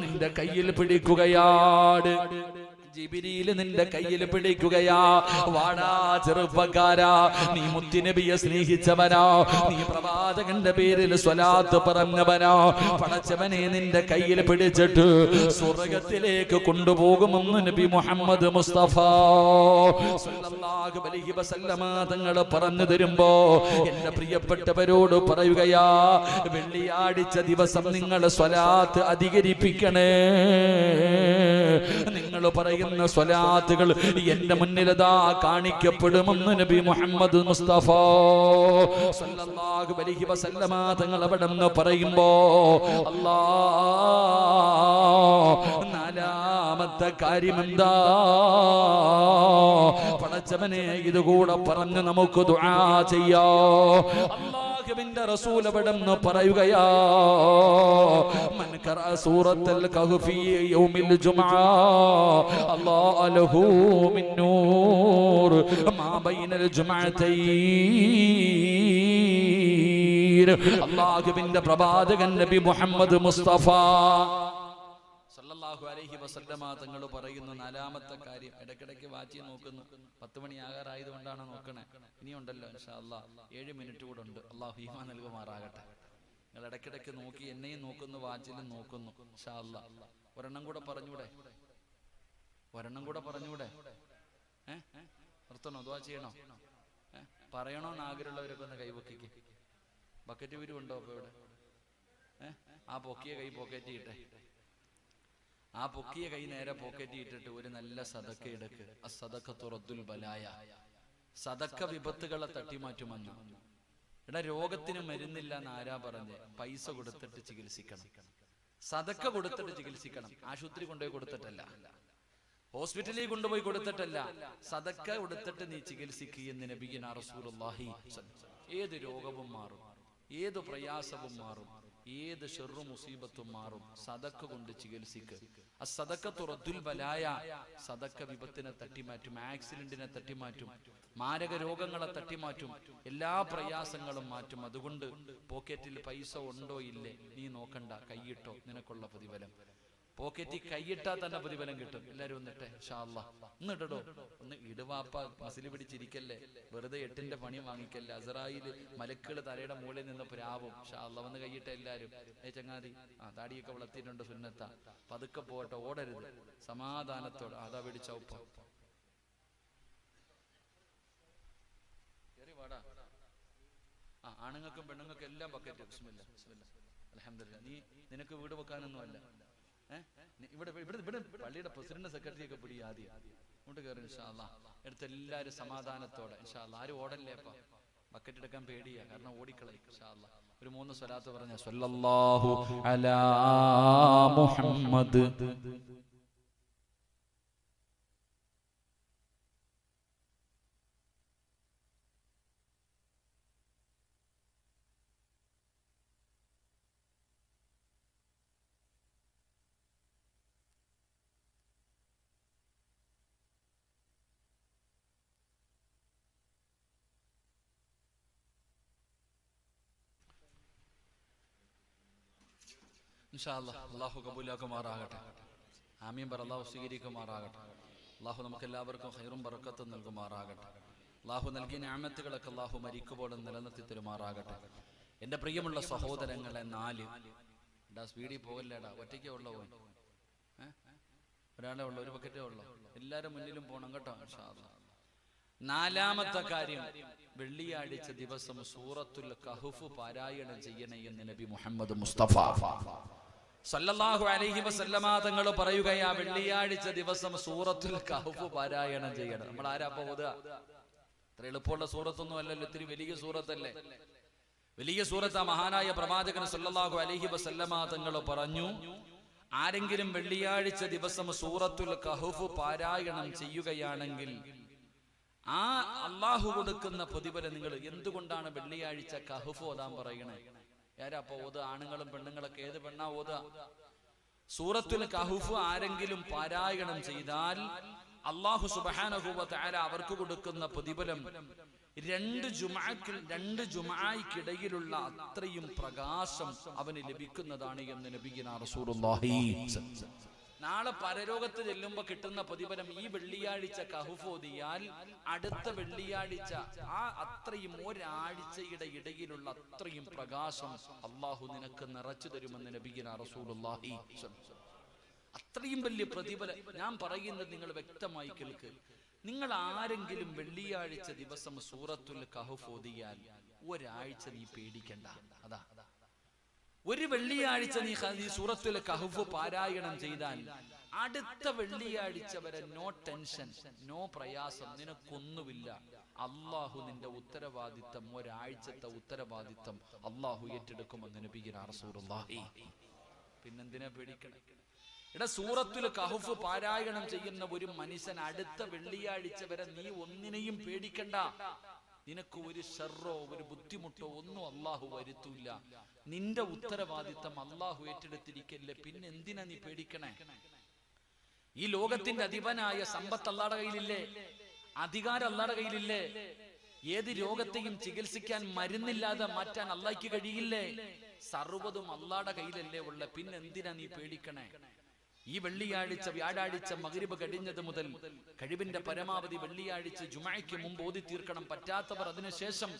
നിന്റെ കയ്യിൽ പിടിക്കുകയാണ്. ജിബ്രീൽ നിന്റെ കയ്യിൽ പിടിക്കുകയാ. വാടാ ചെറുപ്പക്കാരാ, നീ മുത്തുനബിയെ സ്നേഹിച്ചവനാ, നീ പ്രവാചകന്റെ പേരിൽ സ്വലാത്ത് പറഞ്ഞവനാ. പടച്ചവനെ നിന്റെ കയ്യിൽ പിടിച്ചിട്ട് സ്വർഗത്തിലേക്ക് കൊണ്ടുപോകുമെന്ന് നബി മുഹമ്മദ് മുസ്തഫ സല്ലല്ലാഹു അലൈഹി വസല്ലമ തങ്ങൾ പറഞ്ഞു തരുമ്പോ എന്റെ പ്രിയപ്പെട്ടവരോട് പറയുകയാ, വെള്ളിയാഴ്ച ദിവസം നിങ്ങൾ സ്വലാത്ത് അധികരിപ്പിക്കണേ. നിങ്ങൾ പറയുന്ന സ്വലാത്തുകൾ എന്റെ മുന്നിലതാ കാണിക്കപ്പെടുമെന്ന് നബി മുഹമ്മദ് മുസ്തഫ സല്ലല്ലാഹു അലൈഹി വസല്ലമ തങ്ങൾ അവിടെ നിന്ന് പറയുമ്പോ നാലാമത്തെ കാര്യമെന്താ? പടച്ചവനെ ഇതുകൂടെ പറഞ്ഞ് നമുക്ക് ദുആ ചെയ്യാം. അല്ലാഹുവിന്റെ റസൂൽ അവിടെ നിന്ന് പറയുകയാ, മൻ ഖറഅ സൂറത്തുൽ കഹ്ഫി യൗമിൽ ജുമുഅ അല്ലാഹു ലഹു മിൻ നൂർ മാ ബൈനൽ ജുമുഅതൈൻ. അല്ലാഹുവിന്റെ പ്രവാചകൻ നബി മുഹമ്മദ് മുസ്തഫ സല്ലല്ലാഹു അലൈഹി വസല്ലമ തങ്ങൾ പറയുന്നു നാലാമത്തെ കാര്യം. ഇടയ്ക്കിടയ്ക്ക് വാച്ച് നോക്കുന്നു. 10 മണി ആകാറായതുകൊണ്ടാണ് നോക്കണേ. ഇനിയുണ്ടല്ലോ ഇൻഷാ അല്ലാഹ് 7 മിനിറ്റ് കൂടെ ഉണ്ട്. അല്ലാഹു ഈമാൻ നൽകുമാറാകട്ടെ. നിങ്ങൾ ഇടയ്ക്കിടയ്ക്ക് നോക്കി, എന്നെയും നോക്കുന്നു, വാച്ചിലും നോക്കുന്നു. ഇൻഷാ അല്ലാഹ് ഒരെണ്ണം കൂടെ പറഞ്ഞൂടെ? നിർത്തണോ? ദുആ ചെയ്യണോ? പറയണോന്ന് ആഗ്രഹമുള്ളവരൊക്കെ ഒന്ന് കൈപൊക്കിക്ക്. ബക്കറ്റ് വീരുണ്ടോ അപ്പൊ ഇവിടെ? ആ പൊക്കിയ കൈ പോക്കറ്റ് ഇട്ടെ. ആ പൊക്കിയ കൈ നേരെ പോക്കറ്റ് ഇട്ടിട്ട് ഒരു നല്ല സദക്ക എടുക്ക്. അസ്സദഖത്തു റദ്ദുൽ ബലായ. സദക്ക വിപത്തുകളെ തട്ടിമാറ്റുമെന്ന്. ഇവിടെ രോഗത്തിന് മരുന്നില്ല എന്ന് ആരാ പറഞ്ഞേ? പൈസ കൊടുത്തിട്ട് ചികിത്സിക്കണം. സദക്ക കൊടുത്തിട്ട് ചികിത്സിക്കണം. ആശുപത്രി കൊണ്ടുപോയി കൊടുത്തിട്ടല്ല, ഹോസ്പിറ്റലിൽ കൊണ്ടുപോയി കൊടുത്തിട്ടല്ല, സദക്ക കൊടുത്തിട്ട് നീ ചികിത്സിക്കുകയെന്ന് നബിയുനാ റസൂലുള്ളാഹി. ഏത് രോഗവും മാറും, ഏത് പ്രയാസവും മാറും, ഏത് ഷർറു മുസീബത്തും മാറും. സദക്ക കൊണ്ട് ചികിത്സിക്ക്. അസ്സദഖത്തു റദ്ദുൽ ബലായ. സദക്ക വിപത്തിനെ തട്ടിമാറ്റും, ആക്സിഡന്റിനെ തട്ടിമാറ്റും, മാരക രോഗങ്ങളെ തട്ടിമാറ്റും, എല്ലാ പ്രയാസങ്ങളും മാറ്റും. അതുകൊണ്ട് പോക്കറ്റിൽ പൈസ ഉണ്ടോ ഇല്ലേ നീ നോക്കണ്ട, കൈയിട്ടോ, നിനക്കുള്ള പ്രതിഫലം. പോക്കറ്റിൽ കൈയിട്ടാൽ തന്നെ പ്രതിഫലം കിട്ടും. എല്ലാരും ഒന്നിട്ടെ ഇൻഷാ അല്ലാഹ്. ഒന്നിടടോ, ഒന്ന് ഇടുവാപ്പ. മസില് പിടിച്ചിരിക്കല്ലേ, വെറുതെ 8ന്റെ പണി വാങ്ങിക്കല്ലേ. അസറായില് മലക്കുകൾ തലയുടെ മുകളിൽ നിന്ന് പ്രാവും. ഇൻഷാ അല്ലാഹ് വന്ന് കൈയിട്ട എല്ലാരും. ചങ്ങാതി താടിയൊക്കെ വളർത്തിയിട്ടുണ്ട്, സുന്നത്ത. പതുക്കെ പോട്ടെ, ഓടരുത്, സമാധാനത്തോടെ. അതാ പിടിച്ചൗപ്പ ആണുങ്ങൾക്കും പെണ്ണുങ്ങൾക്കും എല്ലാം ബക്കറ്റ്. ബിസ്മില്ലാ ബിസ്മില്ലാ അൽഹംദുലില്ലാ. നീ നിനക്ക് വീട് വെക്കാനൊന്നും അല്ല. ഇവിടെ പള്ളിയുടെ പ്രസിഡന്റ് സെക്രട്ടറി ഒക്കെ പിടി. ആദ്യം ഇങ്ങോട്ട് കയറി ഇൻഷാ അല്ലാഹ്. എടുത്ത് എല്ലാവരും സമാധാനത്തോടെ ഇൻഷാ അല്ലാഹ്. ആരും ഓടല്ലേ. അപ്പൊ ബക്കറ്റ് എടുക്കാൻ പേടിയാ, കാരണം ഓടിക്കളയും. ഇൻഷാ അല്ലാഹ് ഒരു 3 സ്വലാത്ത് പറഞ്ഞ സ്വല്ലല്ലാഹു അലാ മുഹമ്മദ് ഇൻഷാ അല്ലാഹ് അല്ലാഹു കബൂലാക്കുമാറാകട്ടെ. ആമീൻ പറ. അല്ലാഹു സ്വീകരിക്കുമാറാകട്ടെ. അല്ലാഹു നമുക്ക് എല്ലാവർക്കും ഖൈറും ബറക്കത്തും നൽകുമാറാകട്ടെ. അല്ലാഹു നൽകിയ നിഅമത്തുകളൊക്കെ അല്ലാഹു മരിക്കുമ്പോഴും നിലനിർത്തി തരുമാറാകട്ടെ. എൻ്റെ പ്രിയമുള്ള സഹോദരങ്ങളെ, 4 സ്പീഡിൽ പോകല്ലേടാ, ഒറ്റയ്ക്കേ ഉള്ളോ? ഒരാളെ ഉള്ളു, ഒരു ബക്കറ്റേ ഉള്ളു. എല്ലാവരും മുന്നിലും പോകണം കേട്ടോ ഇൻഷാ അല്ലാഹ്. 4ാമത്തെ കാര്യം, വെള്ളിയാഴ്ച ദിവസം സൂറത്തുൽ കഹ്ഫ് പാരായണം ചെയ്യണേ എന്ന് നബി മുഹമ്മദ് മുസ്തഫ സല്ലല്ലാഹു അലൈഹി വസല്ലമ തങ്ങൾ പറയുകയാ, വെള്ളിയാഴ്ച ദിവസം സൂറത്തുൽ കഹ്ഫ് പാരായണം ചെയ്യണം. നമ്മൾ ആരാ പോവുക? അത്ര എളുപ്പമുള്ള സൂറത്തൊന്നും അല്ലല്ലോ, ഇത്തിരി വലിയ സൂറത്തല്ലേ. വലിയ സൂറത്താ. മഹാനായ പ്രവാചകൻ സല്ലല്ലാഹു അലൈഹി വസല്ലമ തങ്ങൾ പറഞ്ഞു, ആരെങ്കിലും വെള്ളിയാഴ്ച ദിവസം സൂറത്തുൽ കഹ്ഫ് പാരായണം ചെയ്യുകയാണെങ്കിൽ ആ അള്ളാഹു കൊടുക്കുന്ന പ്രതിഫലം. നിങ്ങൾ എന്തുകൊണ്ടാണ് വെള്ളിയാഴ്ച കഹ്ഫ് ഓതാൻ പറയണേ? ആരാ അപ്പൊ ഓതുക? ആണുങ്ങളും പെണ്ണുങ്ങളൊക്കെ. ഏത് പെണ്ണാ ഓതുക? സൂറത്തുൽ കഹ്ഫ് ആരെങ്കിലും പാരായണം ചെയ്താൽ അള്ളാഹു സുബ്ഹാനഹു വ തആല അവർക്ക് കൊടുക്കുന്ന പ്രതിഫലം 2 ജുമുഅയ്ക്കിടയിലുള്ള അത്രയും പ്രകാശം അവന് ലഭിക്കുന്നതാണ് എന്ന് നബിയുനാ റസൂലുള്ളാഹി. നാളെ പരലോകത്ത് ചെല്ലുമ്പോ കിട്ടുന്ന പ്രതിഫലം ഈ വെള്ളിയാഴ്ച കഹ്ഫ് ഓതിയാൽ അടുത്ത വെള്ളിയാഴ്ച ആ അത്രയും ഒരാഴ്ചയുടെ ഇടയിലുള്ള അത്രയും പ്രകാശം അള്ളാഹു നിനക്ക് നിറച്ചു തരുമെന്ന് നബിയുനാ റസൂലുള്ളാഹി. അത്രയും വലിയ പ്രതിഫലം. ഞാൻ പറയുന്നത് നിങ്ങൾ വ്യക്തമായി കേൾക്ക്. നിങ്ങൾ ആരെങ്കിലും വെള്ളിയാഴ്ച ദിവസം സൂറത്തുൽ കഹ്ഫ് ഓതിയാൽ ഒരാഴ്ച നീ പേടിക്കണ്ട. അതാ, ഒരു വെള്ളിയാഴ്ച നീ സൂറത്തുൽ കഹ്ഫ് പാരായണം ചെയ്താൽ അടുത്ത വെള്ളിയാഴ്ച വരെ നോ ടെൻഷൻ, നോ പ്രയാസം, നിനക്കൊന്നുമില്ല. അള്ളാഹു നിന്റെ ഉത്തരവാദിത്തം, ഒരാഴ്ചത്തെ ഉത്തരവാദിത്തം അള്ളാഹു ഏറ്റെടുക്കുമെന്ന് നബിയുനാ റസൂലുള്ളാഹി. പിന്നെന്തിനാ പേടിക്കണം? സൂറത്തുൽ കഹ്ഫ് പാരായണം ചെയ്യുന്ന ഒരു മനുഷ്യൻ അടുത്ത വെള്ളിയാഴ്ച വരെ നീ ഒന്നിനെയും പേടിക്കണ്ട. നിനക്ക് ഒരു ഷർറോ ഒരു ബുദ്ധിമുട്ടോ ഒന്നും അള്ളാഹു വരുത്തൂല്ല. നിന്റെ ഉത്തരവാദിത്തം അള്ളാഹു ഏറ്റെടുത്തിരിക്കല്ലേ, പിന്നെ എന്തിനാ നീ പേടിക്കണേ? ഈ ലോകത്തിന്റെ അധിപനായ സമ്പത്ത് അള്ളാഹുടെ കയ്യിലില്ലേ? അധികാരം അള്ളാഹുടെ കയ്യിലില്ലേ? ഏത് രോഗത്തെയും ചികിത്സിക്കാൻ മരുന്നില്ലാതെ മാറ്റാൻ അള്ളാഹ്ക്ക് കഴിയില്ലേ? സർവ്വതും അള്ളാഹുടെ കയ്യിലല്ലേ ഉള്ള. പിന്നെ എന്തിനാ നീ പേടിക്കണേ? ഈ വെള്ളിയാഴ്ച വ്യാഴാഴ്ച മഗ്രിബ് കഴിഞ്ഞത് മുതൽ കഴിവിന്റെ പരമാവധി വെള്ളിയാഴ്ച ജുമുഅയ്ക്ക് മുമ്പ് ഓതി തീർക്കണം. പറ്റാത്തവർ അതിനുശേഷം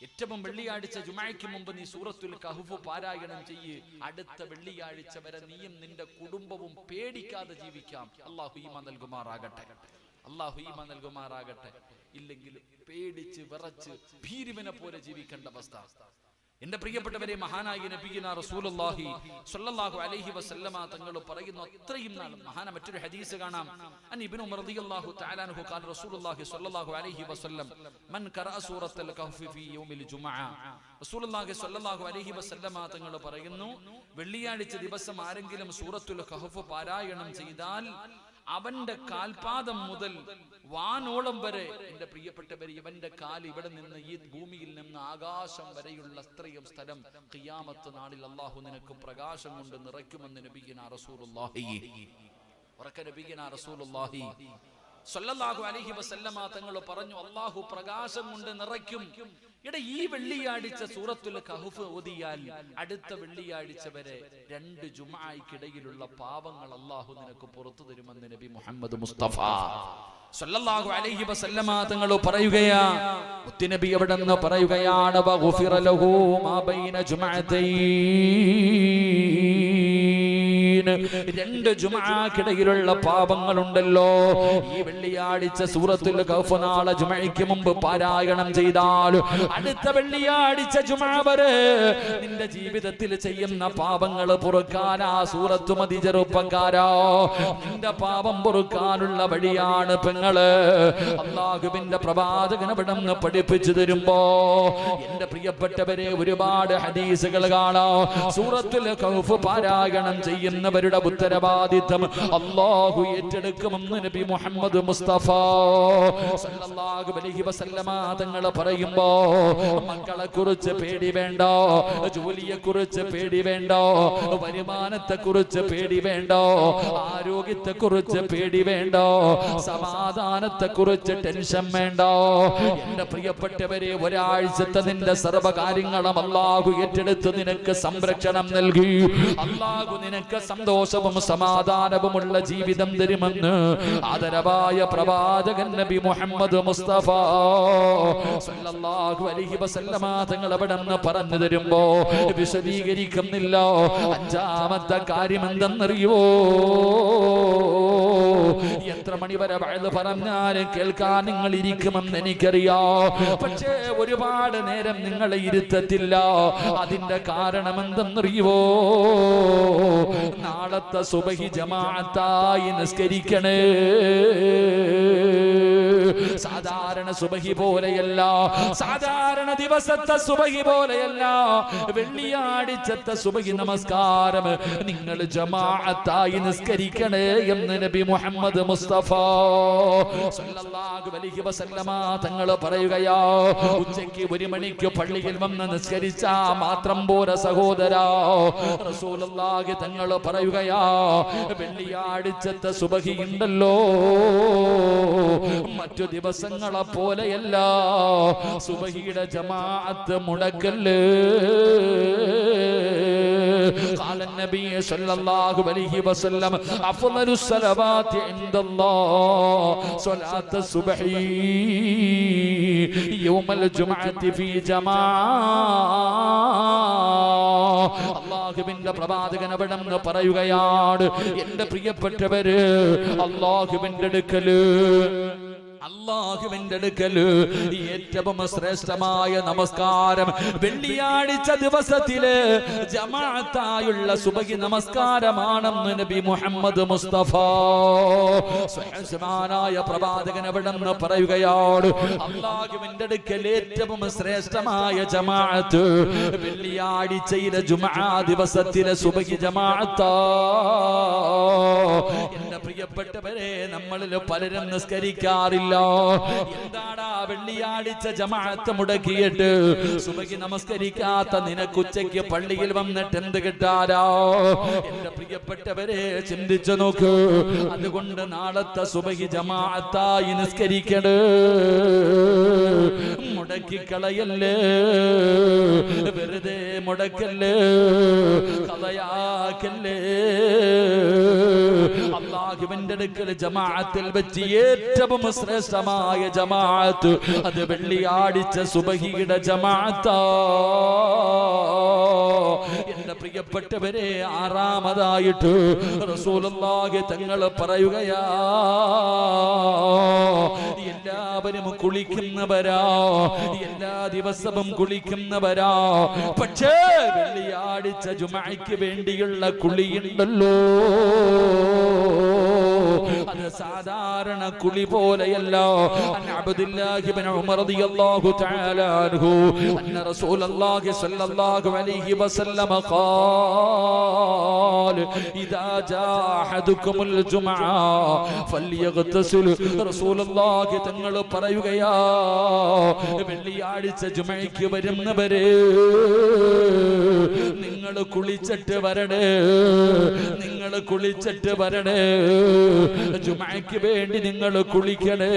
ഏറ്റവും വെള്ളിയാഴ്ച ജുമുഅയ്ക്ക് മുമ്പ് നീ സൂറത്തുൽ കഹ്ഫ് പാരായണം ചെയ്യ്. അടുത്ത വെള്ളിയാഴ്ച വരെ നീയും നിന്റെ കുടുംബവും പേടിക്കാതെ ജീവിക്കാം. അല്ലാഹു ഈമാൻ നൽകുമാറാകട്ടെ. അല്ലാഹു ഈമാൻ നൽകുമാറാകട്ടെ. ഇല്ലെങ്കിൽ പേടിച്ച് വിറച്ച് ഭീരുവിനെ പോലെ ജീവിക്കേണ്ട അവസ്ഥ. എന്റെ പ്രിയപ്പെട്ടവരെ, മഹാനായ നബിയുനാ റസൂലുള്ളാഹി സ്വല്ലല്ലാഹു അലൈഹി വസല്ലമ തങ്ങൾ പറയുന്നു, അത്രയും നാൾ മഹാന മറ്റൊരു ഹദീസ് കാണാം. അൻ ഇബ്നു ഉമർ റളിയല്ലാഹു തആല അൻഹു ഖാല റസൂലുള്ളാഹി സ്വല്ലല്ലാഹു അലൈഹി വസല്ലം മൻ ഖറഅ സൂറത്തുൽ കഹ്ഫ് ഫീ യൗമിൽ ജുമുഅ. റസൂലുള്ളാഹി സ്വല്ലല്ലാഹു അലൈഹി വസല്ലമ തങ്ങൾ പറയുന്നു, വെള്ളിയാഴ്ച ദിവസം ആരെങ്കിലും സൂറത്തുൽ കഹ്ഫ് പാരായണം ചെയ്താൽ അവന്റെ കാൽപാദം മുതൽ വാനോളം വരെ, എന്റെ പ്രിയപ്പെട്ടവരെ, ഇവന്റെ കാൽ ഇവിടെ നിന്ന് ഈ ഭൂമിയിൽ നിന്ന് ആകാശം വരെയുള്ള അത്രയും സ്ഥലം ഖിയാമത്ത് നാളിൽ അല്ലാഹു നിനക്ക് പ്രകാശം കൊണ്ട് നിറയ്ക്കുമെന്ന് നബിയുനാ റസൂലുള്ളാഹി. ഉറക്ക നബിയുനാ റസൂലുള്ളാഹി സ്വല്ലല്ലാഹു അലൈഹി വസല്ലമ തങ്ങൾ പറഞ്ഞു, അല്ലാഹു പ്രകാശം കൊണ്ട് നിറയ്ക്കും. ഈ വെള്ളിയാഴ്ച സൂറത്തുൽ കഹ്ഫ് ഓതിയാൽ അടുത്ത വെള്ളിയാഴ്ച വരെ 2 ജുമുഅയ്ക്കിടയിലുള്ള പാവങ്ങൾ അല്ലാഹു നിനക്ക് പുറത്തു തരുമെന്ന് നബി മുഹമ്മദ് മുസ്തഫ സല്ലല്ലാഹു അലൈഹി വസല്ലമ തങ്ങൾ പറയുകയാ. മുത്തുനബി അവിടെ നിന്ന് പറയുകയാണ്, വഗുഫിറ ലഹു മാ ബൈന ജുമുഅതൈൻ. 2 ജുമുഅക്കിടയിലുള്ള പാപങ്ങളുണ്ടല്ലോ, ഈ വെള്ളിയാഴ്ച സൂറത്തുൽ കഹ്ഫ് നാളെ ജുമുഅയ്ക്ക് മുമ്പ് പാരായണം ചെയ്താൽ അടുത്ത വെള്ളിയാഴ്ച ജുമുഅ വരെ നിന്റെ ജീവിതത്തിൽ ചെയ്യുന്ന പാപങ്ങൾ പൊറുക്കാൻ ആ സൂറത്ത് മതി. ചെറുപ്പക്കാരാ, നിന്റെ പാപം പൊറുക്കാനുള്ള വഴിയാണ് പെങ്ങള് അല്ലാഹുവിന്റെ പ്രവാചകൻ അവിടെ നിന്ന് പഠിപ്പിച്ചു തരുമ്പോ, എന്റെ പ്രിയപ്പെട്ടവരെ, ഒരുപാട് ഹദീസുകൾ കാണാം. സൂറത്തുൽ കഹ്ഫ് പാരായണം ചെയ്യുന്ന വരുന്നവരുടെ ഉത്തരവാദിത്തം അല്ലാഹു ഏറ്റെടുക്കുമെന്ന് നബി മുഹമ്മദ് മുസ്തഫ സല്ലല്ലാഹു അലൈഹി വസല്ലമ തങ്ങൾ പറയുമ്പോ മക്കളെ കുറിച്ച് പേടി വേണ്ട, ജോലിയെ കുറിച്ച് പേടി വേണ്ട, വരുമാനത്തെ കുറിച്ച് പേടി വേണ്ട, ആരോഗ്യത്തെ കുറിച്ച് പേടി വേണ്ട, സമാധാനത്തെ കുറിച്ച് ടെൻഷൻ വേണ്ട. എന്റെ പ്രിയപ്പെട്ടവരെ, ഒരാഴ്ചത്തെ നിന്റെ സർവകാര്യങ്ങളും അല്ലാഹു ഏറ്റെടുത്ത് നിനക്ക് സംരക്ഷണം നൽകി. അല്ലാഹു നിനക്ക് സന്തോഷവും സമാധാനവുമുള്ള ജീവിതം തരുമെന്ന് ആദരവായ പ്രവാചകൻ നബി മുഹമ്മദ് മുസ്തഫ സല്ലല്ലാഹു അലൈഹി വസല്ലമ തങ്ങൾ അവിടെ നിന്ന് പറഞ്ഞു തരുമ്പോ വിശദീകരിക്കുന്നില്ല. അഞ്ചാമത്തെ കാര്യം എന്തെന്നറിയോ? എത്ര മണിവരെ വയത് പറഞ്ഞാലും കേൾക്കാൻ നിങ്ങൾ ഇരിക്കുമെന്ന് എനിക്കറിയാം. പക്ഷേ ഒരുപാട് നേരം നിങ്ങളെ ഇരുത്തത്തില്ല. അതിന്റെ കാരണം എന്തെന്നറിയുവോ? നാളത്തെ സുബഹി ജമാഅത്തായി നിസ്കരിക്കണേ. സാധാരണ സുബഹി പോലെയല്ല, സാധാരണ ദിവസത്തെ സുബഹി പോലെയല്ല. വെള്ളിയാഴ്ചത്തെ സുബഹി നമസ്കാരം നിങ്ങൾ ജമാഅത്തായി നിസ്കരിക്കണേ എന്ന് നബി മുഹമ്മദ് മുസ്തഫ സല്ലല്ലാഹു അലൈഹി വസല്ലമ തങ്ങൾ പറയുകയാ. ഉച്ചയ്ക്ക് 1 മണിക്ക് പള്ളിയിൽ വന്ന് നിസ്കരിച്ചാ മാത്രം പോരാ സഹോദരാ. റസൂലുള്ളാഹി തങ്ങൾ പറയുകയാ, വെള്ളിയാഴ്ചത്തെ സുബഹി ഉണ്ടല്ലോ, മറ്റു ദിവസങ്ങളെ പോലെയല്ല. സുബഹിയുടെ ജമാഅത്ത് മുടക്കല്ലേ. قال النبي صلى الله عليه وسلم أفضل الصلوات عند الله صلاة الصبح يوم الجمعة في جماعة. അല്ലാഹുവിന്റെ പ്രവാചകൻ അവിടെ നിന്ന് പറയുകയാണ്, എന്റെ പ്രിയപ്പെട്ടവര്, അല്ലാഹുവിന്റെ അടുക്കല് ഏറ്റവും ശ്രേഷ്ഠമായ നമസ്കാരം വെള്ളിയാഴ്ച ദിവസത്തില് ജമാഅത്തായുള്ള സുബഹി നമസ്കാരമാണെന്ന് നബി മുഹമ്മദ് മുസ്തഫ സുബ്ഹാനായ പ്രവാചകൻ അവിടെ നിന്ന് പറയുകയാണ്, അല്ലാഹുവിന്റെ അടുക്കൽ ഏറ്റവും ശ്രേഷ്ഠമായ ജമാഅത്ത് വെള്ളിയാഴ്ചയിലെ ജുമുഅ ദിവസത്തിലെ സുബഹി ജമാഅത്താ. എന്റെ പ്രിയപ്പെട്ടവരെ, നമ്മളിൽ പലരും നിസ്കരിക്കാറില്ല. എന്താടാ വെള്ളിയാഴ്ച ജമാഅത്ത് മുടക്കിയിട്ട് സുബഹി നമസ്കരിക്കാത്ത നിനക്ക് ഉച്ചയ്ക്ക് പള്ളിയിൽ വന്നിട്ട് എന്ത് കിട്ടാരാ? എന്റെ പ്രിയപ്പെട്ടവരെ, ചിന്തിച്ചു നോക്ക്. അതുകൊണ്ട് നാളത്തെ സുബഹി ജമാഅത്തായി നിസ്കരിക്കണേ. മുടക്കിക്കളയല്ലേ, വെറുതെ മുടക്കല്ലേ, കളയാക്കല്ലേ. അല്ലാഹുവിന്റെ അടുക്കൽ ജമാഅത്തിൽ വെച്ച് ഏറ്റവും ശ്രേഷ്ഠമായ ജമാഅത്ത് അത് വെള്ളിയാഴ്ച സുബഹിയുടെ ജമാഅത്താ. എന്റെ പ്രിയപ്പെട്ടവരെ, ആറാമതായിട്ട് റസൂലുള്ളാഹി തങ്ങൾ പറയുകയാ, എല്ലാവരും കുളിക്കുന്നവരാ, എല്ലാ ദിവസവും കുളിക്കുന്നവരാ. പക്ഷേ വെള്ളിയാഴ്ച ജുമുഅയ്ക്ക് വേണ്ടിയുള്ള കുളിയുണ്ടല്ലോ, അത് സാധാരണ കുളി പോലെയല്ല. അബ്ദുല്ലാഹി ഇബ്നു ഉമർ റളിയല്ലാഹു തആല അൻഹു അന്ന റസൂലുള്ളാഹി സ്വല്ലല്ലാഹു അലൈഹി വസല്ലം ഖാല ഇദാ ജാഅ അഹദുകുമുൽ ജുമുഅ ഫൽയഗ്തസിൽ. റസൂലുള്ളാഹി തങ്ങൾ പറയുകയാ, വെള്ളിയാഴ്ച ജുമുഅയ്ക്ക് വരുന്നവരെ നിങ്ങൾ കുളിച്ചിട്ട് വരണേ, നിങ്ങൾ കുളിച്ചിട്ട് വരണേ. ജുമുഅയ്ക്ക് വേണ്ടി നിങ്ങൾ കുളിക്കണേ.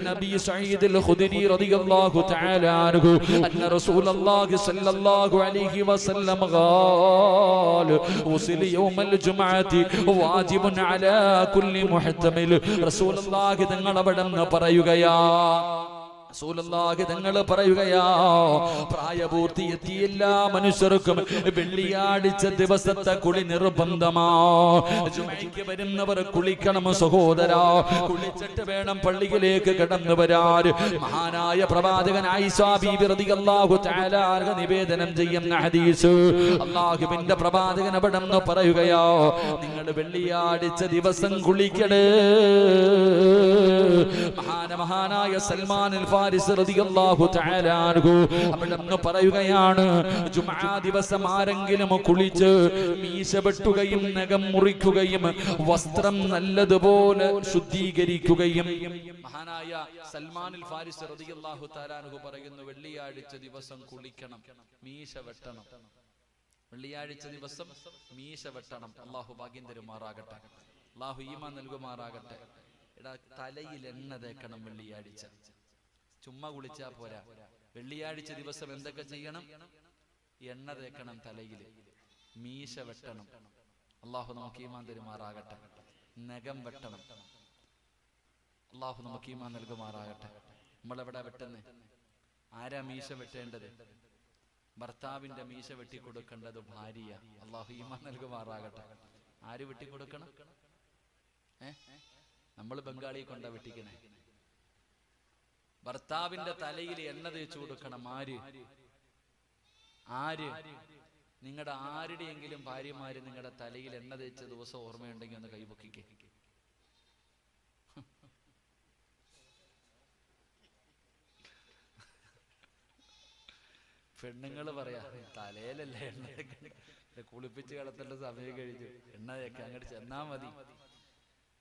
നബി സഈദ് അൽ ഖുദരി റളിയല്ലാഹു തആല അൻഹു അന്ന റസൂലുള്ളാഹി സ്വല്ലല്ലാഹു അലൈഹി വസല്ലം ഖാല ഉസ്ലി യൗമൽ ജുമുഅത്തി വാജിബുൻ അലാ കുല്ലി മുഹ്തമിൽ. റസൂലുള്ളാഹി തങ്ങൾ അവിടെ നിന്ന് പറയുകയാ, റസൂലുള്ളാഹി തങ്ങൾ പറയുകയാ, പ്രായപൂർത്തി എത്തിയ എല്ലാ മനുഷ്യർക്കും വെള്ളിയാഴ്ച ദിവസത്തെ കുളി നിർബന്ധമാ. ജുമുഅയ്ക്ക് വരുന്നവർ കുളിക്കണം സഹോദരാ. കുളിച്ചിട്ട് വേണം പള്ളിയിലേക്ക് കടന്നു വരാൻ. മഹാനായ പ്രവാചകൻ ആയിഷ ബീബി റളിയല്ലാഹു തആല അൻഹ നിവേദനം ചെയ്യുന്ന ഹദീസ്, അല്ലാഹുവിന്റെ പ്രവാചകൻ അവിടെ നിന്ന് പറയുകയാ, നിങ്ങൾ വെള്ളിയാഴ്ച ദിവസം കുളിക്കണേ. മഹാനായ മഹാനായ സൽമാൻ അൽ ഫാരിസ് റളിയല്ലാഹു തആല അൻഹു അവിടുന്ന് പറയുകയാണ്, ജുമുഅ ദിവസം ആരെങ്കിലും കുളിച്ച് മീശ വെട്ടുകയും നഖം മുറിക്കുകയും വസ്ത്രം നല്ലതുപോലെ ശുദ്ധീകരിക്കുകയും, മഹാനായ സൽമാൻ അൽ ഫാരിസ് റളിയല്ലാഹു തആല അൻഹു പറയുന്നു, വെള്ളിയാഴ്ച ദിവസം കുളിക്കണം, മീശ വെട്ടണം. വെള്ളിയാഴ്ച ദിവസം മീശ വെട്ടണം. അള്ളാഹു ഭാഗ്യം തരുമാറാകട്ടെ, അള്ളാഹു ഈമാൻ നൽകുമാറാകട്ടെ. എടാ, തലയിൽ എണ്ണ തേക്കണം വെള്ളിയാഴ്ച. ചുമ്മാ കുളിച്ചാ പോരാ. വെള്ളിയാഴ്ച ദിവസം എന്തൊക്കെ ചെയ്യണം? എണ്ണ തേക്കണം തലയിൽ, മീശ വെട്ടണം. അള്ളാഹു നമുക്ക് ഈമാൻ തരുമാറാകട്ടെ. നഖം വെട്ടണം. അള്ളാഹു നമുക്ക് ഈമാൻ നൽകുമാറാകട്ടെ. നമ്മളെവിടെ വെട്ടുന്നേ? ആരാ മീശ വെട്ടേണ്ടത്? ഭർത്താവിന്റെ മീശ വെട്ടിക്കൊടുക്കേണ്ടത് ഭാര്യ. അള്ളാഹു ഈമാൻ നൽകുമാറാകട്ടെ. ആര് വെട്ടിക്കൊടുക്കണം? നമ്മൾ ബംഗാളി കൊണ്ട വെട്ടിക്കണേ. ഭർത്താവിന്റെ തലയിൽ എണ്ണ തേച്ചു കൊടുക്കണം. ആര്? നിങ്ങളുടെ ആരുടെയെങ്കിലും ഭാര്യമാര് നിങ്ങളുടെ തലയിൽ എണ്ണ തേച്ച ദിവസം ഓർമ്മയുണ്ടെങ്കിൽ ഒന്ന് കൈപൊക്കിക്കേ. പെണ്ണുങ്ങള് പറയാ, തലയിലല്ലേ എണ്ണ കുളിപ്പിച്ച് കിടത്തേണ്ട സമയം കഴിഞ്ഞു, എണ്ണ തേക്കാൻ അങ്ങോട്ട് ചെന്നാ മതി.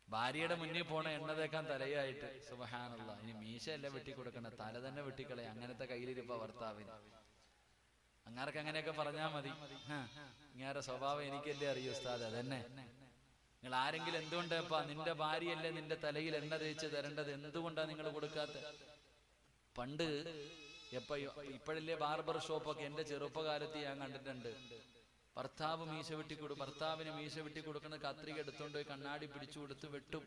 ഭാര്യയുടെ മുന്നിൽ പോണ എണ്ണ തേക്കാൻ തലയായിട്ട്. സുബ്ഹാനല്ലാഹ്. ഇനി മീശയല്ല വെട്ടിക്കൊടുക്കണ, തല തന്നെ വെട്ടിക്കളെ. അങ്ങനത്തെ കയ്യിലിരിപ്പ ഭർത്താവിന്. അങ്ങാർക്ക് അങ്ങനെയൊക്കെ പറഞ്ഞാ മതി. ഇങ്ങാരുടെ സ്വഭാവം എനിക്കല്ലേ അറിയൂ ഉസ്താദ്. അതന്നെ. നിങ്ങൾ ആരെങ്കിലും എന്തുകൊണ്ടാ നിന്റെ ഭാര്യയല്ലേ നിന്റെ തലയിൽ എണ്ണ തേച്ച് തരേണ്ടത്, എന്തുകൊണ്ടാ നിങ്ങൾ കൊടുക്കാത്ത? പണ്ട് ഇപ്പോഴല്ലേ ബാർബർ ഷോപ്പൊക്കെ എന്റെ ചെറുപ്പകാലത്ത് ഞാൻ കണ്ടിട്ടുണ്ട്. ഭർത്താവിന് മീശ വെട്ടി കൊടുക്കുന്ന കത്രിക എടുത്തോണ്ട് പോയി കണ്ണാടി പിടിച്ചു കൊടുത്ത് വെട്ടും.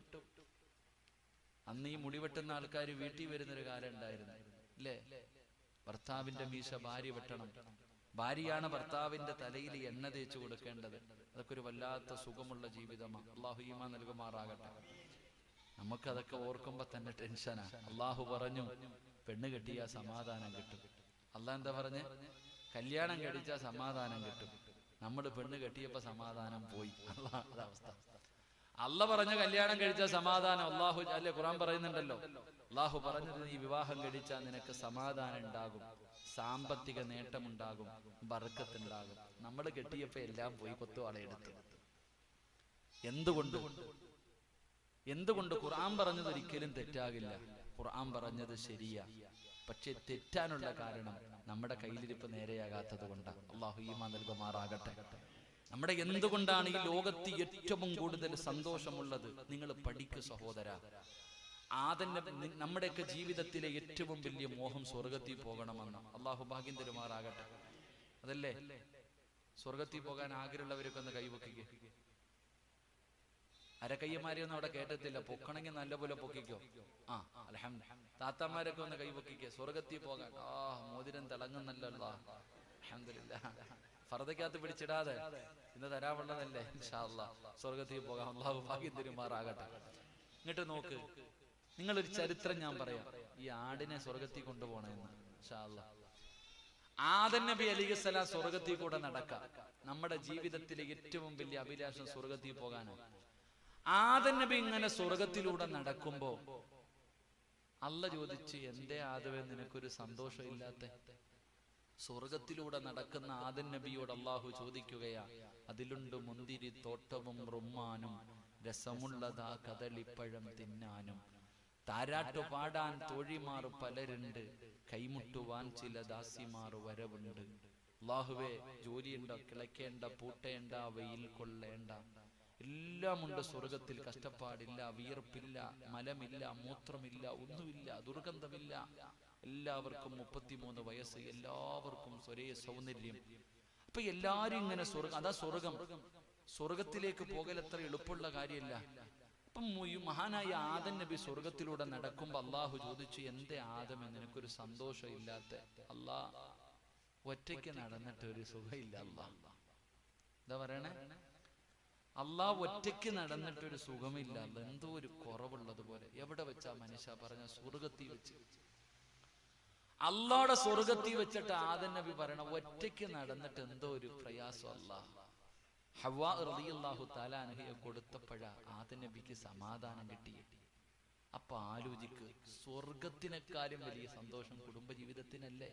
അന്ന് ഈ മുടി വെട്ടുന്ന ആൾക്കാർ വീട്ടിൽ വരുന്നൊരു കാലം ഉണ്ടായിരുന്നു, അല്ലേ? ഭർത്താവിന്റെ മീശ ഭാര്യ വെട്ടണം. ഭാര്യയാണ് ഭർത്താവിന്റെ തലയിൽ എണ്ണ തേച്ചു കൊടുക്കേണ്ടത്. അതൊക്കെ ഒരു വല്ലാത്ത സുഖമുള്ള ജീവിതമാണ്. അള്ളാഹു ഈമാൻ നൽകുമാറാകട്ടെ. നമുക്കതൊക്കെ ഓർക്കുമ്പോ തന്നെ ടെൻഷനാ. അള്ളാഹു പറഞ്ഞു, പെണ്ണ് കെട്ടിയാ സമാധാനം കിട്ടും. അള്ളാഹ് എന്താ പറഞ്ഞ്? കല്യാണം കഴിച്ചാൽ സമാധാനം കിട്ടും. നമ്മൾ പെണ്ണ് കെട്ടിയപ്പോ സമാധാനം പോയി. അള്ളാഹുടെ അവസ്ഥ. അല്ല പറഞ്ഞ കല്യാണം കഴിച്ചാൽ സമാധാനം. അള്ളാഹു അല്ലെ ഖുർആൻ പറയുന്നുണ്ടല്ലോ. അള്ളാഹു പറഞ്ഞത്, നീ വിവാഹം കഴിച്ചാൽ നിനക്ക് സമാധാനം ഉണ്ടാകും, സാമ്പത്തിക നേട്ടമുണ്ടാകും, ബർക്കത്തുണ്ടാകും. നമ്മൾ കെട്ടിയപ്പോ എല്ലാം പോയി, കൊത്തുവാളയെടുത്ത്. എന്തുകൊണ്ട്? ഖുർആൻ പറഞ്ഞത് ഒരിക്കലും തെറ്റാകില്ല. ഖുർആൻ പറഞ്ഞത് ശരിയാ. പക്ഷെ തെറ്റാനുള്ള കാരണം നമ്മുടെ കയ്യിലിരിപ്പ് നേരെയാകാത്തത് കൊണ്ടാണ്. അള്ളാഹു ഈമാൻ നൽകുമാറാകട്ടെ. നമ്മുടെ എന്തുകൊണ്ടാണ് ഈ ലോകത്ത് ഏറ്റവും കൂടുതൽ സന്തോഷമുള്ളത്? നിങ്ങൾ പഠിക്കു സഹോദര. നമ്മുടെയൊക്കെ ജീവിതത്തിലെ ഏറ്റവും വലിയ മോഹം സ്വർഗത്തിൽ പോകണമെന്ന്. അള്ളാഹു ഭാഗ്യം തരുമാറാകട്ടെ. അതല്ലേ? സ്വർഗത്തിൽ പോകാൻ ആഗ്രഹമുള്ളവരൊക്കെ ഒന്ന് കൈവയ്ക്കുക. അരക്കയ്യന്മാരെയൊന്നും അവിടെ കേട്ടത്തില്ല. പൊക്കണമെങ്കിൽ നല്ലപോലെ പൊക്കിക്കോ. അൽഹംദുലില്ലാഹ്. താത്തമാരൊക്കെ ഒന്ന് കൈവയ്ക്കുക. സ്വർഗത്തിൽ പോകാൻ. മോതിരം തിളങ്ങുന്നല്ലോ. അൽഹംദുലില്ലാഹ്. ഫർദക്കകത്ത് പിടിച്ചിടാതെ ഇന്ന് തരാവുള്ളതല്ലേ. ഇൻഷാ അല്ലാഹ് സ്വർഗത്തിൽ പോകാം. അള്ളാഹു ഭാഗ്യം തരുമാറാകട്ടെ. ഇങ്ങോട്ട് നോക്ക്. നിങ്ങളൊരു ചരിത്രം ഞാൻ പറയാം. ഈ ആടിനെ സ്വർഗത്തിൽ കൊണ്ടുപോകണമെന്ന്. ഇൻഷാ അല്ലാഹ് ആദം നബി അലൈഹിസ്സലാം സ്വർഗത്തിൽ കൂടെ നടക്കാം. നമ്മുടെ ജീവിതത്തിലെ ഏറ്റവും വലിയ അഭിലാഷം സ്വർഗത്തിൽ പോകാനാണ്. ആദം നബി ഇങ്ങനെ സ്വർഗത്തിലൂടെ നടക്കുമ്പോ അല്ല ചോദിച്ചു, എന്തേ ആദവേ നിനക്കൊരു സന്തോഷം ഇല്ലാത്ത? സ്വർഗത്തിലൂടെ നടക്കുന്ന ആദം നബിയോട് അള്ളാഹു ചോദിക്കുകയാ, അതിലുണ്ട് മുന്തിരി തോട്ടവും റുമ്മാനും, രസമുള്ളതാ കദളിപ്പഴം തിന്നാനും, താരാട്ടു പാടാൻ തോഴിമാർ പലരുണ്ട്, കൈമുട്ടുവാൻ ചില ദാസിമാർ വരവുണ്ട്. അള്ളാഹുവേ, ജോലിയുണ്ട, കിളയ്ക്കേണ്ട, പൂട്ടേണ്ട, വെയിൽ കൊള്ളേണ്ട, എല്ലാമുണ്ട് സ്വർഗത്തിൽ. കഷ്ടപ്പാടില്ല, വിയർപ്പില്ല, മലമില്ല, മൂത്രമില്ല, ഒന്നുമില്ല, ദുർഗന്ധമില്ല. എല്ലാവർക്കും 33 വയസ്സ്, എല്ലാവർക്കും ഒരേ സൗന്ദര്യം. അപ്പൊ എല്ലാരും ഇങ്ങനെ അതാ സ്വർഗം. സ്വർഗത്തിലേക്ക് പോകൽ അത്ര എളുപ്പമുള്ള കാര്യമല്ല. അപ്പം മഹാനായ ആദം നബി സ്വർഗത്തിലൂടെ നടക്കുമ്പോ അള്ളാഹു ചോദിച്ചു, എന്തേ ആദമേ നിനക്കൊരു സന്തോഷം ഇല്ലാത്ത? ഒറ്റയ്ക്ക് നടന്നിട്ട് ഒരു സുഖമില്ല. എന്താ പറയണേ? അള്ളാഹ് ഒറ്റയ്ക്ക് നടന്നിട്ടൊരു സുഖമില്ല. എന്തോ ഒരു കുറവുള്ളത് പോലെ. എവിടെ വെച്ചാ മനുഷ്യ പറഞ്ഞ? സ്വർഗത്തിൽ വെച്ച്. അള്ളാഹുടെ സ്വർഗത്തിൽ വെച്ചിട്ട് ആദം നബി പറയണ, ഒറ്റയ്ക്ക് നടന്നിട്ട് എന്തോ ഒരു പ്രയാസം. അള്ളാഹ് ഹവ്വാ റളിയല്ലാഹു തആല അൻഹയെ കൊടുത്തപ്പോഴാ ആദം നബിക്ക് സമാധാനം കിട്ടി. അപ്പൊ ആലോചിക്ക്, സ്വർഗത്തിനെക്കാളും വലിയ സന്തോഷം കുടുംബജീവിതത്തിനല്ലേ?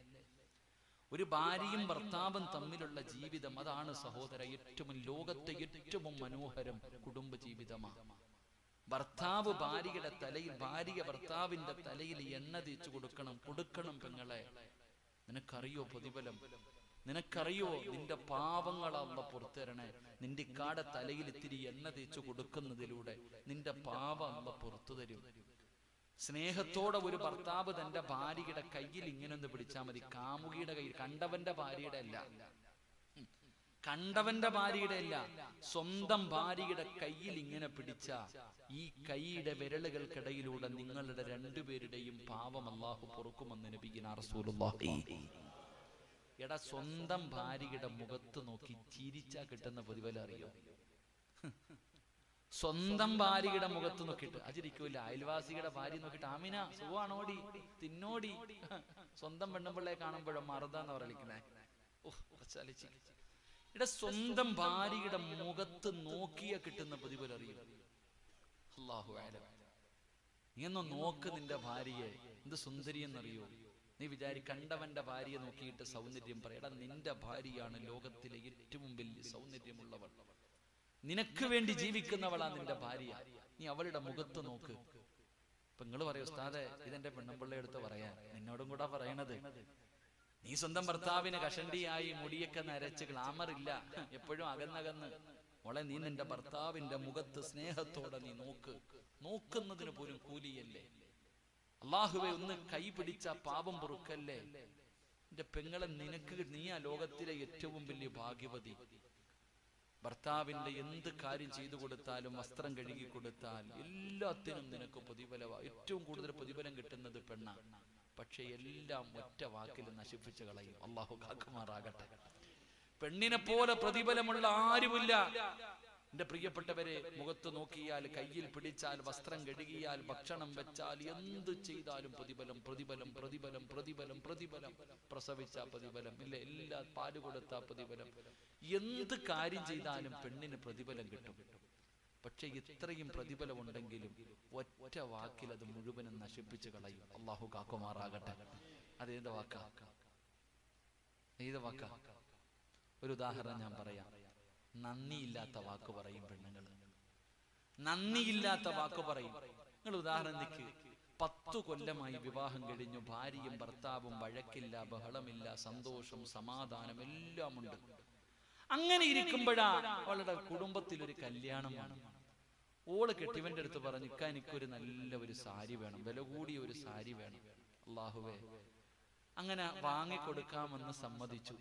ഒരു ഭാര്യയും ഭർത്താവും തമ്മിലുള്ള ജീവിതം, അതാണ് സഹോദര ഏറ്റവും ലോകത്തെ ഏറ്റവും മനോഹരം കുടുംബജീവിതമാണ്. ഭർത്താവ് ഭാര്യയുടെ തലയിൽ, ഭാര്യ ഭർത്താവിന്റെ തലയിൽ എണ്ണ തേച്ചു കൊടുക്കണം പെങ്ങളെ. നിനക്കറിയോ പ്രതിഫലം? നിനക്കറിയോ നിന്റെ പാവങ്ങളല്ല പുറത്തരണേ? നിന്റെ ഇക്കാടെ തലയിൽ ഇത്തിരി എണ്ണ തേച്ചു കൊടുക്കുന്നതിലൂടെ നിന്റെ പാവം അല്ല പുറത്തു തരും. സ്നേഹത്തോടെ ഒരു ഭർത്താവ് തന്റെ ഭാര്യയുടെ കയ്യിൽ ഇങ്ങനെ ഒന്ന് പിടിച്ചാൽ മതി. കാമുകിയുടെ കയ്യിൽ, കണ്ടവന്റെ ഭാര്യയുടെ അല്ല, കണ്ടവന്റെ ഭാര്യയുടെ അല്ല, സ്വന്തം ഭാര്യയുടെ കയ്യിൽ ഇങ്ങനെ പിടിച്ച ഈ കൈയുടെ വിരലുകൾക്കിടയിലൂടെ നിങ്ങളുടെ രണ്ടുപേരുടെയും പാവം അല്ലാഹു പൊറുക്കുമെന്ന് നബിയുനാ റസൂലുള്ളാഹി. എടാ, സ്വന്തം ഭാര്യയുടെ മുഖത്ത് നോക്കി ചിരിച്ചാ കിട്ടുന്ന പ്രതിഫലം അറിയോ? സ്വന്തം ഭാര്യയുടെ മുഖത്ത് നോക്കിയിട്ട് അജിരിക്കൂല. അയൽവാസിയുടെ ഭാര്യ നോക്കിയിട്ട് ആമിന സുഖാണോടി, തിന്നോടി. സ്വന്തം പെണ്ണുപിള്ളയെ കാണുമ്പോഴും മറുതാന്ന് വിളിക്കണേ. ഇവിടെ സ്വന്തം ഭാര്യയുടെ മുഖത്ത് നോക്കിയ കിട്ടുന്ന പ്രതിഫലം അറിയും. അല്ലാഹു അഅലം. നീ ഒന്ന് നോക്ക് നിന്റെ ഭാര്യയെ, എന്ത് സുന്ദരി എന്നറിയോ? നീ കണ്ടവന്റെ ഭാര്യയെ നോക്കിയിട്ട് സൗന്ദര്യം പറയടാ. നിന്റെ ഭാര്യയാണ് ലോകത്തിലെ ഏറ്റവും വലിയ സൗന്ദര്യമുള്ളവൾ. നിനക്ക് വേണ്ടി ജീവിക്കുന്നവളാ നിന്റെ ഭാര്യ. നീ അവളുടെ മുഖത്ത് നോക്ക്. ഇപ്പൊ നിങ്ങൾ പറയും ഉസ്താദേ, ഇതെന്റെ പെണ്ണുപിള്ള എടുത്ത് പറയാൻ. നിന്നോടും കൂടെ പറയണത്, നീ സ്വന്തം ഭർത്താവിന് കഷണ്ടിയായി മുടിയൊക്കെ നരച്ച് ഗ്ലാമർ ഇല്ല, എപ്പോഴും അകന്നകന്ന് മോളെ, നീ നിന്റെ ഭർത്താവിന്റെ മുഖത്ത് സ്നേഹത്തോടെ നീ നോക്ക്. നോക്കുന്നതിന് പോലും കൂലിയല്ലേ? അള്ളാഹുവെ ഒന്ന് കൈ പിടിച്ച പാപം പൊറുക്കല്ലേ? എന്റെ പെങ്ങളെ, നീയാ ലോകത്തിലെ ഏറ്റവും വലിയ ഭാഗ്യവതി. ഭർത്താവിന്റെ എന്ത് കാര്യം ചെയ്തു കൊടുത്താലും, വസ്ത്രം കഴുകി കൊടുത്താൽ എല്ലാത്തിനും നിനക്ക് പ്രതിഫലമാ. ഏറ്റവും കൂടുതൽ പ്രതിഫലം കിട്ടുന്നത് പെണ്ണാണ്. പക്ഷെ എല്ലാം ഒറ്റ വാക്കിൽ നശിപ്പിച്ചു കളയും. അള്ളാഹു കാക്കുമാറാകട്ടെ. പെണ്ണിനെ പോലെ പ്രതിഫലമുള്ള ആരുമില്ല. എന്റെ പ്രിയപ്പെട്ടവരെ, മുഖത്ത് നോക്കിയാൽ, കയ്യിൽ പിടിച്ചാൽ, വസ്ത്രം കഴുകിയാൽ, ഭക്ഷണം വെച്ചാൽ, എന്ത് ചെയ്താലും പ്രതിഫലം പ്രതിഫലം പ്രതിഫലം പ്രതിഫലം പ്രതിഫലം. പ്രസവിച്ച പ്രതിഫലം ഇല്ല, എല്ലാ പാല് കൊടുത്ത പ്രതിഫലം. എന്ത് കാര്യം ചെയ്താലും പെണ്ണിന് പ്രതിഫലം കിട്ടും. പക്ഷെ ഇത്രയും പ്രതിഫലം ഉണ്ടെങ്കിലും ഒറ്റ വാക്കിൽ അത് മുഴുവനും നശിപ്പിച്ചു കളയും. അള്ളാഹു കാക്കുമാറാകട്ടെ. അതേത് വാക്കാ? ഏത് വാക്കാ? ഒരു ഉദാഹരണം ഞാൻ പറയാം. നന്ദിയില്ലാത്ത വാക്ക് പറയും പെണ്ണുങ്ങൾ. നന്ദിയില്ലാത്ത വാക്ക് പറയും. നിങ്ങൾ ഉദാഹരണത്തിന് 10 കൊല്ലമായി വിവാഹം കഴിഞ്ഞു, ഭാര്യയും ഭർത്താവും വഴക്കില്ല, ബഹളമില്ല, സന്തോഷം സമാധാനം എല്ലാം ഉണ്ട്. അങ്ങനെ ഇരിക്കുമ്പോഴാ അവളുടെ കുടുംബത്തിൽ ഒരു കല്യാണമാണ്. ഓള് കെട്ടിവന്റെ അടുത്ത് പറഞ്ഞു, എനിക്കൊരു നല്ല ഒരു സാരി വേണം, വില കൂടിയ ഒരു സാരി വേണം. അല്ലാഹുവേ, അങ്ങനെ വാങ്ങിക്കൊടുക്കാമെന്ന് സമ്മതിച്ചു.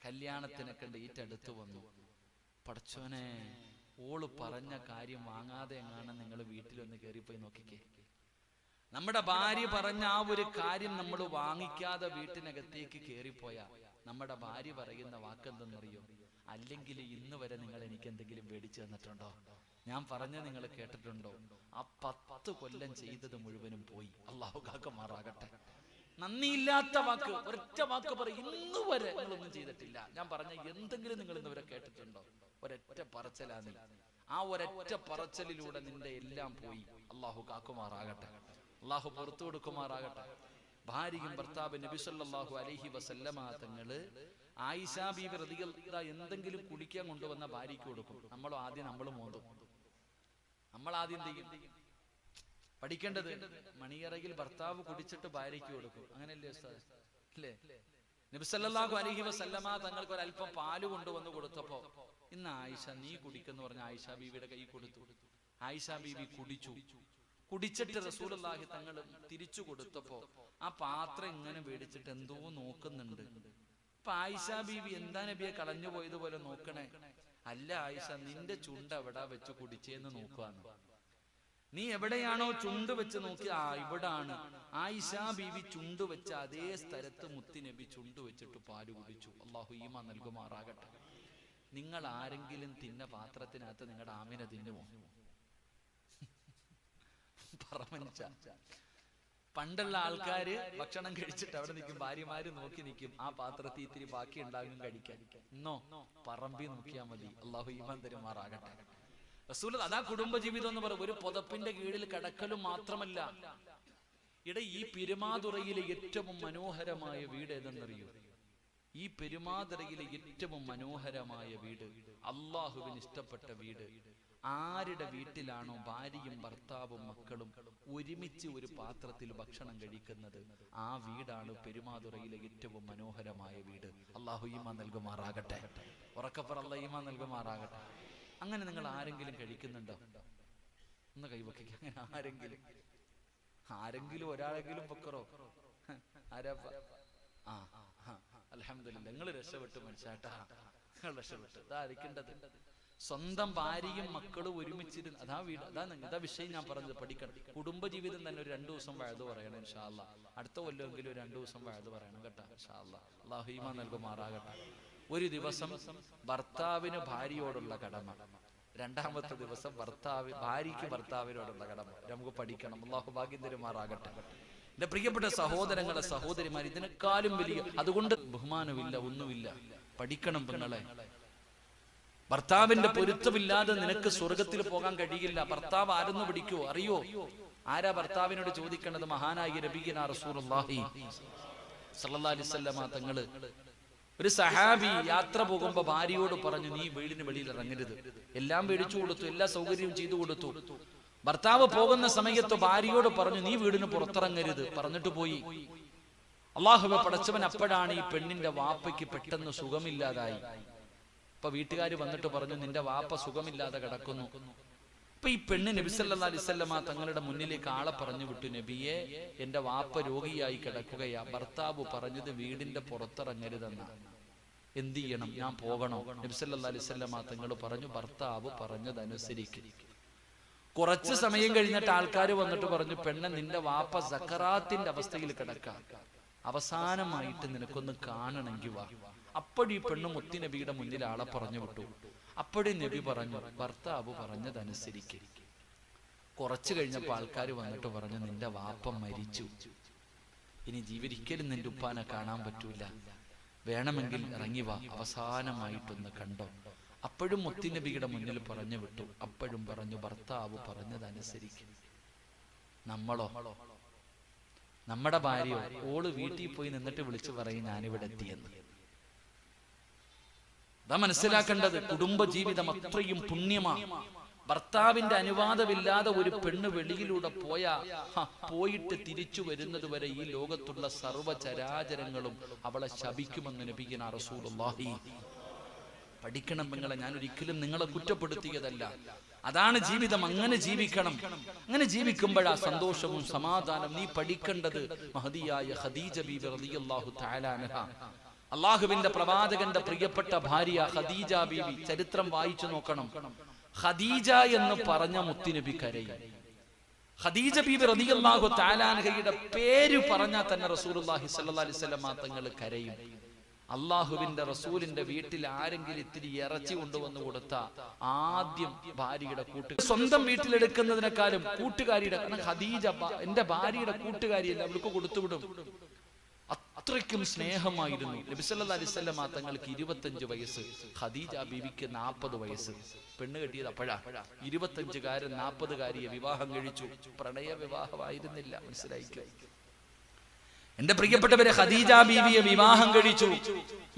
കല്യാണത്തിനൊക്കെ ഡേറ്റ് അടുത്ത് വന്നു. പടച്ചോനെ, ഓള് പറഞ്ഞ കാര്യം വാങ്ങാതെ എങ്ങാനും നിങ്ങൾ വീട്ടിലൊന്ന് കയറിപ്പോയി നോക്കിക്കേ. നമ്മുടെ ഭാര്യ പറഞ്ഞ ആ ഒരു കാര്യം നമ്മൾ വാങ്ങിക്കാതെ വീട്ടിനകത്തേക്ക് കയറിപ്പോയാ നമ്മുടെ ഭാര്യ പറയുന്ന വാക്കെന്തെന്നറിയോ? അല്ലെങ്കിൽ ഇന്ന് വരെ നിങ്ങൾ എനിക്ക് എന്തെങ്കിലും മേടിച്ചു തന്നിട്ടുണ്ടോ? ഞാൻ പറഞ്ഞ നിങ്ങൾ കേട്ടിട്ടുണ്ടോ? ആ 10 കൊല്ലം ചെയ്തത് മുഴുവനും പോയി. അല്ലാഹു കാക്കുമാറാകട്ടെ. നന്ദിയില്ലാത്ത വാക്ക്, ഒരൊറ്റ വാക്ക് പറയും, ഇന്ന് വരെ നിങ്ങളൊന്നും ചെയ്തിട്ടില്ല. ഞാൻ പറഞ്ഞ എന്തെങ്കിലും നിങ്ങൾ ഇന്ന് വരെ കേട്ടിട്ടുണ്ടോ? ഒരൊറ്റ പറച്ചലാ നീ. ആ ഒരൊറ്റ പറച്ചലിലൂടെ നിന്റെ എല്ലാം പോയി. അല്ലാഹു കാക്കുമാറാകട്ടെ. അല്ലാഹു പുറത്തു കൊടുക്കുമാറാകട്ടെ. ഭാര്യയും ഭർത്താവ് നബി സല്ലല്ലാഹു അലൈഹി വസല്ലമ തങ്ങള് ആയിഷ ബീവി റളിയല്ലാഹു എന്തെങ്കിലും കുടിക്കാൻ കൊണ്ടുവന്ന ഭാര്യയ്ക്ക് കൊടുക്കും. നമ്മൾ മോന്തും. നമ്മൾ ആദ്യം ചെയ്യും പഠിക്കേണ്ടത്, മണിയറയിൽ ഭർത്താവ് കുടിച്ചിട്ട് ഭാര്യയ്ക്ക് കൊടുക്കും. അങ്ങനെയല്ലേ ഉസ്താദ്? അല്ലേ? നബി സല്ലല്ലാഹു അലൈഹി വസല്ലമ തങ്ങൾക്ക് ഒരല്പം പാല് കൊണ്ടുവന്ന് കൊടുത്തപ്പോ, ഇന്ന് ആയിഷ നീ കുടിക്കെന്ന് പറഞ്ഞ ആയിഷ ബീവിയുടെ കൈ കൊടുത്തു. ആയിഷ ബീവി കുടിച്ചു. കുടിച്ചിട്ട് റസൂലുള്ളാഹി തങ്ങൾ തിരിച്ചു കൊടുത്തപ്പോ ആ പാത്രം ഇങ്ങനെ മേടിച്ചിട്ട് എന്തോ നോക്കുന്നുണ്ട്. അപ്പൊ ആയിഷ ബീവി എന്താ നബിയെ കളഞ്ഞു പോയതുപോലെ നോക്കണേ? അല്ല ആയിഷ, നിന്റെ ചുണ്ട് എവിടാ വെച്ച് കുടിച്ചേന്ന് നോക്കുവാന്ന്. നീ എവിടെയാണോ ചുണ്ട് വെച്ച് നോക്കി, ഇവിടാണ്. ആയിഷ ബീവി ചുണ്ട് വെച്ച അതേ സ്ഥലത്ത് മുത്തി നബി ചുണ്ട് വെച്ചിട്ട് പാല് കുടിച്ചു. അല്ലാഹു ഈമാൻ നൽകുമാറാകട്ടെ. നിങ്ങൾ ആരെങ്കിലും തിന്ന പാത്രത്തിനകത്ത് നിങ്ങളുടെ ആമിന തിന്നുമോ? പറമനിച്ച പണ്ടുള്ള ആൾക്കാര് ഭക്ഷണം കഴിച്ചിട്ട് അവിടെ നിൽക്കും, ഭാര്യമാര് നോക്കി നിൽക്കും, ആ പാത്രത്തിൽ ഇത്തിരി ബാക്കി ഉണ്ടാകും കഴിക്കാൻ. ഇന്നോ പറമ്പി നോക്കിയാൽ മതി. അല്ലാഹു ഈമാൻ തരുമാറാകട്ടെ. റസൂൽ അതാ കുടുംബജീവിതം എന്ന് പറയും. ഒരു പുതപ്പിന്റെ കീഴിൽ കിടക്കലും മാത്രമല്ല. ഈ പെരുമാതുറയിലെ ഏറ്റവും മനോഹരമായ വീട് ഏതെന്നറിയോ? ഈ പെരുമാതുറയിലെ ഏറ്റവും മനോഹരമായ വീട്, അള്ളാഹുവിന് ഇഷ്ടപ്പെട്ട വീട്, ആരുടെ വീട്ടിലാണോ ഭാര്യയും ഭർത്താവും മക്കളും ഒരുമിച്ച് ഒരു പാത്രത്തിൽ ഭക്ഷണം കഴിക്കുന്നത്, ആ വീടാണ് പെരുമാതുറയിലെ ഏറ്റവും മനോഹരമായ വീട്. അള്ളാഹു ഈമാൻ നൽകുമാറാകട്ടെ. ഉറക്കപ്പുറ അല്ലാഹു ഈമാൻ നൽകുമാറാകട്ടെ. അങ്ങനെ നിങ്ങൾ ആരെങ്കിലും കഴിക്കുന്നുണ്ടോ? ഒന്ന് കൈവയ്ക്കുക. അങ്ങനെ ആരെങ്കിലും ഒരാളെങ്കിലും പൊക്കറോ? ആരാ? അൽഹംദുലില്ലാ, നിങ്ങൾ രക്ഷപ്പെട്ടു മനുഷ്യാട്ടാ, നിങ്ങൾ രക്ഷപ്പെട്ടു. ഇതായിരിക്കേണ്ടത് സ്വന്തം ഭാര്യയും മക്കളും ഒരുമിച്ചിരുന്ന്. അതാ വീട്, അതാ വിഷയം ഞാൻ പറഞ്ഞത്. പഠിക്കണം. കുടുംബജീവിതം തന്നെ ഒരു 2 ദിവസം വഴുത് പറയണം ഇൻഷാ അല്ലാ. അടുത്ത കൊല്ലമെങ്കിലും 2 ദിവസം വഴുത് പറയണം കേട്ടോ ഇൻഷാ അല്ലാ. അല്ലാഹു ഈമാൻ നൽകുമാറാകട്ടെ. ഒരു ദിവസം ഭർത്താവിന് ഭാര്യയോടുള്ള കടമ, 2ാമത്തെ ദിവസം ഭാര്യയ്ക്ക് ഭർത്താവിനോടുള്ള കടമ നമുക്ക് പഠിക്കണം. അല്ലാഹു ഭാഗ്യം തരുമാറാകട്ടെ. എന്റെ പ്രിയപ്പെട്ട സഹോദരങ്ങളെ, സഹോദരിമാർ, ഇതിനേക്കാളും വലിയ, അതുകൊണ്ട് ബഹുമാനമില്ല, ഒന്നുമില്ല. പഠിക്കണം പെങ്ങളെ. ഭർത്താവിന്റെ പൊരുത്തമില്ലാതെ നിനക്ക് സ്വർഗത്തിൽ പോകാൻ കഴിയില്ല. ഭർത്താവ് ആരെന്ന് പിടിക്കുവോ? അറിയോ? ആരാ ഭർത്താവിനോട് ചോദിക്കേണ്ടത്? മഹാനായ നബിയുനാ റസൂലുള്ളാഹി സ്വല്ലല്ലാഹി അലൈഹി വസല്ലമ തങ്ങള്. ഒരു സഹാബി യാത്ര പോകുമ്പോ ഭാര്യയോട് പറഞ്ഞു, നീ വീടിന് വെളിയിൽ ഇറങ്ങരുത്. എല്ലാം മേടിച്ചു കൊടുത്തു, എല്ലാ സൗകര്യവും ചെയ്തു കൊടുത്തു. ഭർത്താവ് പോകുന്ന സമയത്ത് ഭാര്യയോട് പറഞ്ഞു, നീ വീടിന് പുറത്തിറങ്ങരുത്. പറഞ്ഞിട്ട് പോയി. അല്ലാഹുവേ പടച്ചവൻ, അപ്പോഴാണ് ഈ പെണ്ണിന്റെ വാപ്പയ്ക്ക് പെട്ടെന്ന് സുഖമില്ലാതായി. അപ്പൊ വീട്ടുകാർ വന്നിട്ട് പറഞ്ഞു, നിന്റെ വാപ്പ സുഖമില്ലാതെ കിടക്കുന്നു. അപ്പൊ ഈ പെണ്ണ് നബി സല്ലല്ലാഹു അലൈഹി വസല്ലമ തങ്ങളുടെ മുന്നിലേക്ക് ആളെ പറഞ്ഞു വിട്ടു, നബിയെ, എന്റെ വാപ്പ രോഗിയായി കിടക്കുകയാ. ഭർത്താവ് പറഞ്ഞത് വീടിന്റെ പുറത്തിറങ്ങരുതെന്ന. എന്ത് ചെയ്യണം? ഞാൻ പോകണോ? നബി സല്ലല്ലാഹു അലൈഹി വസല്ലമ തങ്ങൾ പറഞ്ഞു, ഭർത്താവ് പറഞ്ഞതനുസരിക്കും. കുറച്ച് സമയം കഴിഞ്ഞിട്ട് ആൾക്കാർ വന്നിട്ട് പറഞ്ഞു, പെണ്ണെ, നിന്റെ വാപ്പ സക്കറാത്തിന്റെ അവസ്ഥയിൽ കിടക്കാം, അവസാനമായിട്ട് നിനക്കൊന്ന് കാണണമെങ്കിൽ വാ. അപ്പോഴീ പെണ്ണ് മുത്തി നബിയുടെ മുന്നിൽ ആളെ പറഞ്ഞു വിട്ടു. അപ്പോഴേ നബി പറഞ്ഞു, ഭർത്താവ് പറഞ്ഞതനുസരിക്ക്. കുറച്ചു കഴിഞ്ഞപ്പോൾ ആൾക്കാർ വന്നിട്ട് പറഞ്ഞു, നിന്റെ വാപ്പ മരിച്ചു, ഇനി ജീവിരിക്കലും നിന്റെ ഉപ്പാനെ കാണാൻ പറ്റൂല, വേണമെങ്കിൽ ഇറങ്ങി വാ, അവസാനമായിട്ടൊന്ന് കണ്ടോ. അപ്പോഴും മുത്തി നബിയുടെ മുന്നിൽ പറഞ്ഞു വിട്ടു. അപ്പോഴും പറഞ്ഞു, ഭർത്താവ് പറഞ്ഞതനുസരിക്ക്. നമ്മളോ? നമ്മുടെ ഭാര്യയോ? ഓള് വീട്ടിൽ പോയി നിന്നിട്ട് വിളിച്ചു പറയും, ഞാനിവിടെ എത്തിയെന്ന്. അതാ മനസ്സിലാക്കേണ്ടത്. കുടുംബജീവിതം അത്രയും പുണ്യമാണ്. ഭർത്താവിന്റെ അനുവാദമില്ലാതെ ഒരു പെണ്ണ് വെളിയിലൂടെ പോയിട്ട് തിരിച്ചു വരുന്നത് വരെ ഈ ലോകത്തുള്ള സർവ്വചരാചരങ്ങളും അവളെ ശപിക്കുമെന്ന് നബിയുനാ റസൂലുള്ളാഹി. പഠിക്കണം പെങ്ങളെ. ഞാൻ ഒരിക്കലും നിങ്ങളെ കുറ്റപ്പെടുത്തിയതല്ല. അതാണ് ജീവിതം. അങ്ങനെ ജീവിക്കണം. അങ്ങനെ ജീവിക്കുമ്പോഴാ സന്തോഷവും സമാധാനം. നീ പഠിക്കേണ്ടത് മഹദിയായ ഖദീജ ബീബി റളിയല്ലാഹു തആല അൻഹ, അള്ളാഹുവിന്റെ പ്രവാചകന്റെ പ്രിയപ്പെട്ട ഭാര്യ ഖദീജ ബീബി. ചരിത്രം വായിച്ചു നോക്കണം. ഖദീജ എന്ന് പറഞ്ഞ മുത്തുനബി കരയും. ഖദീജ ബീബി റളിയല്ലാഹു തആല അൻഹയുടെ പേര് പറഞ്ഞാൽ തന്നെ റസൂലുള്ളാഹി സ്വല്ലല്ലാഹി അലൈഹി വസല്ലം തങ്ങൾ കരയും. അള്ളാഹുവിന്റെ റസൂലിന്റെ വീട്ടിൽ ആരെങ്കിലും ഇത്തിരി ഇറച്ചി കൊണ്ടുവന്ന് കൊടുത്ത ആദ്യം ഭാര്യയുടെ സ്വന്തം വീട്ടിലെടുക്കുന്നതിനേക്കാളും കൂട്ടുകാരിയുടെ, ഖദീജ എന്റെ ഭാര്യയുടെ കൂട്ടുകാരിയല്ല, അവൾക്ക് കൊടുത്തുവിടും. അത്രയ്ക്കും സ്നേഹമായിരുന്നു. നബി സല്ലല്ലാഹു അലൈഹി വസല്ലം തങ്ങൾക്ക് 25 വയസ്സ്, ഖദീജ ബീവിക്ക് 40 വയസ്സ്. പെണ്ണ് കെട്ടിയത് അപ്പോഴാ. 25കാരൻ 40കാരിയെ വിവാഹം കഴിച്ചു. പ്രണയ വിവാഹമായിരുന്നില്ല, മനസ്സിലായിക്കോ. എന്റെ പ്രിയപ്പെട്ടവരെ, ഖദീജ ബീവിയെ വിവാഹം കഴിച്ചു.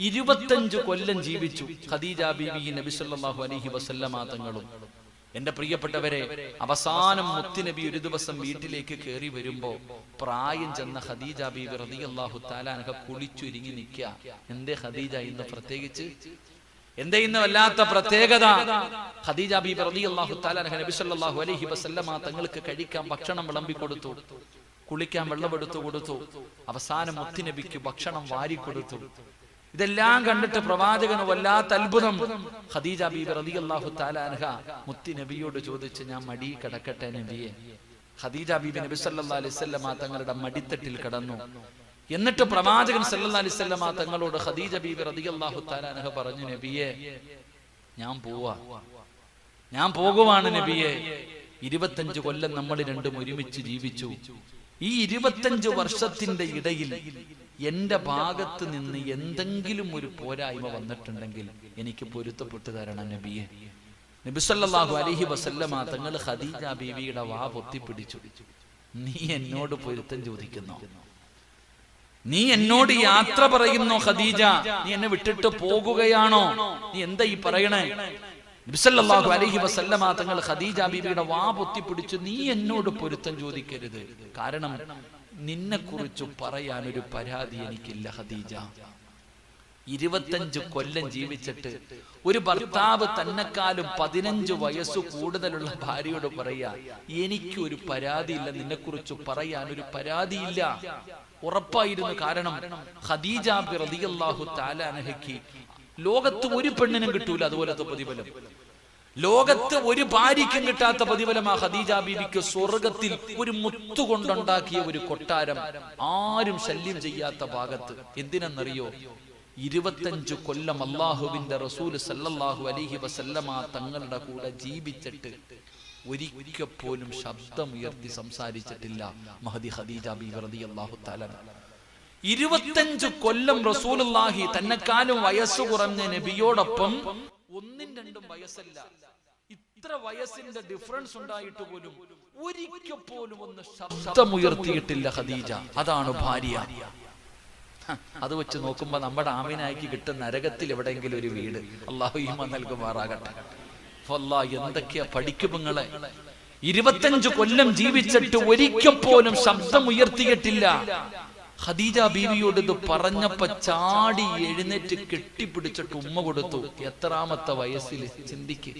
25 കൊല്ലം ജീവിച്ചു ഖദീജ ബീവി നബി സല്ലല്ലാഹു അലൈഹി വസല്ലമ തങ്ങളും. എന്റെ പ്രിയപ്പെട്ടവരെ, അവസാനം മുത്തുനബി ഒരു ദിവസം വീട്ടിലേക്ക് കയറി വരുമ്പോ പ്രായം ചെന്ന ഖദീജ ബീവി റളിയല്ലാഹു തആല അൻഹ കുളിച്ചൊരുങ്ങി നിൽക്കുക. എന്തേ ഖദീജ ഇന്ന് പ്രത്യേകിച്ച്? എന്തേ ഇന്ന് വല്ലാത്ത പ്രത്യേകത? ഖദീജ ബീവി റളിയല്ലാഹു തആല അൻഹ നബി സല്ലല്ലാഹു അലൈഹി വസല്ലമ തങ്ങൾക്ക് കഴിക്കാൻ ഭക്ഷണം വിളമ്പി കൊടുത്തു, കുളിക്കാൻ വെള്ളമെടുത്തു കൊടുത്തു, അവസാനം മുത്തുനബിക്ക് ഭക്ഷണം വാരി കൊടുത്തു. ഇതെല്ലാം കണ്ടിട്ട് പ്രവാചകന് വല്ലാത്ത അത്ഭുതം. ഖദീജ ബീബി റളിയല്ലാഹു തആല അൻഹ മുത്തുനബിയോട് ചോദിച്ചു, ഞാൻ മടി കിടക്കട്ടെ നബിയെ? ഖദീജ ബീബി നബി സല്ലല്ലാഹു അലൈഹി വസല്ലമ തങ്ങളുടെ മടിത്തട്ടിൽ കിടന്നു. എന്നിട്ട് പ്രവാചകൻ സല്ലല്ലാഹു അലൈഹി വസല്ലമ തങ്ങളോട് ഖദീജ ബീബി റളിയല്ലാഹു തആല അൻഹ പറഞ്ഞു, നബിയെ, ഞാൻ പോകുവാണ് നബിയെ. 25 കൊല്ലം നമ്മൾ രണ്ടും ഒരുമിച്ച് ജീവിച്ചു. ഈ 25 വർഷത്തിന്റെ ഇടയിൽ എന്റെ ഭാഗത്ത് നിന്ന് എന്തെങ്കിലും ഒരു പോരായ്മ വന്നിട്ടുണ്ടെങ്കിൽ എനിക്ക് പൊരുത്തപ്പെട്ടു തരണം നബിയെ. നബി സല്ലല്ലാഹു അലൈഹി വസല്ലമ തങ്ങൾ ഖദീജ ബീവിയുടെ വാ പൊത്തിപ്പിടിച്ചു. നീ എന്നോട് പൊരുത്തം ചോദിക്കുന്നോ? നീ എന്നോട് യാത്ര പറയുന്നോ ഖദീജ? നീ എന്നെ വിട്ടിട്ട് പോകുകയാണോ? നീ എന്താ ഈ പറയണേ? നബി സല്ലല്ലാഹു അലൈഹി വസല്ലമ തങ്ങൾ ഖദീജ ബീവിയുടെ വാ പൊത്തിപ്പിടിച്ചു. നീ എന്നോട് പൊരുത്തം ചോദിക്കരുത്. കാരണം നിന്നെ കുറിച്ച് പറയാൻ ഒരു പരാതി എനിക്കില്ല ഖദീജ. 25 കൊല്ലം ജീവിച്ചിട്ട് ഒരു ഭർത്താവ് തന്നെക്കാളും 15 വയസ്സ് കൂടുതലുള്ള ഭാര്യയോട് പറയാ, എനിക്കൊരു പരാതിയില്ല, നിന്നെ കുറിച്ച് പറയാൻ ഒരു പരാതിയില്ല. ഉറപ്പായിരുന്നു. കാരണം ഖദീജ റളിയല്ലാഹു തആല അൻഹയ്ക്ക് ലോകത്ത് ഒരു പെണ്ണിനും കിട്ടൂല അതുപോലത്തെ പ്രതിഫലം. ലോകത്ത് ഒരു ഭാര്യയ്ക്കും കിട്ടാത്ത പ്രതിഫലം ആ ഖദീജ ബീവിക്ക് സ്വർഗത്തിൽ ഒരു മുത്തുകൊണ്ടുണ്ടാക്കിയ ഒരു കൊട്ടാരം, ആരും ശല്യം ചെയ്യാത്ത ഭാഗത്ത്. എന്തിനെന്നറിയോ? 25 കൊല്ലം അല്ലാഹുവിന്റെ റസൂൽ സല്ലല്ലാഹു അലൈഹി വസല്ലമ തങ്ങളുടെ കൂടെ ജീവിച്ചിട്ട് ഒരിക്കൽ പോലും ശബ്ദമുയർത്തി സംസാരിച്ചിട്ടില്ല മഹദി ഖദീജ ബീവി റളിയല്ലാഹു തആല. 25 കൊല്ലം റസൂലുള്ളാഹി തന്നെക്കാളും വയസ്സ് കുറഞ്ഞ നബിയോടൊപ്പം 1-2 വയസ്സല്ല, ഇത്ര വയസ്സിന്റെ ഡിഫറൻസ് ഉണ്ടായിട്ട് പോലും ഒരിക്കൽ പോലും ഒന്ന് ശബ്ദമുയർത്തിയിട്ടില്ല ഖദീജ. അതാണ് ഭാര്യ. അത് വെച്ച് നോക്കുമ്പോ നമ്മുടെ ആമിനായിക്ക് കിട്ടുന്ന നരകത്തിൽ എവിടെയെങ്കിലും ഒരു വീട് അല്ലാഹു ഈമാൻ നൽകുമാറാകട്ടെ. എന്തൊക്കെയാ പഠിക്കുങ്ങളെ. 25 കൊല്ലം ജീവിച്ചിട്ട് ഒരിക്കൽ പോലും ശബ്ദമുയർത്തിയിട്ടില്ല. ഖദീജ ബീവിയോട് ഇത് പറഞ്ഞപ്പോ ചാടി എഴുന്നേറ്റ് കെട്ടിപ്പിടിച്ചിട്ട് ഉമ്മ കൊടുത്തു. എത്രാമത്തെ വയസ്സിൽ ചിന്തിക്ക്,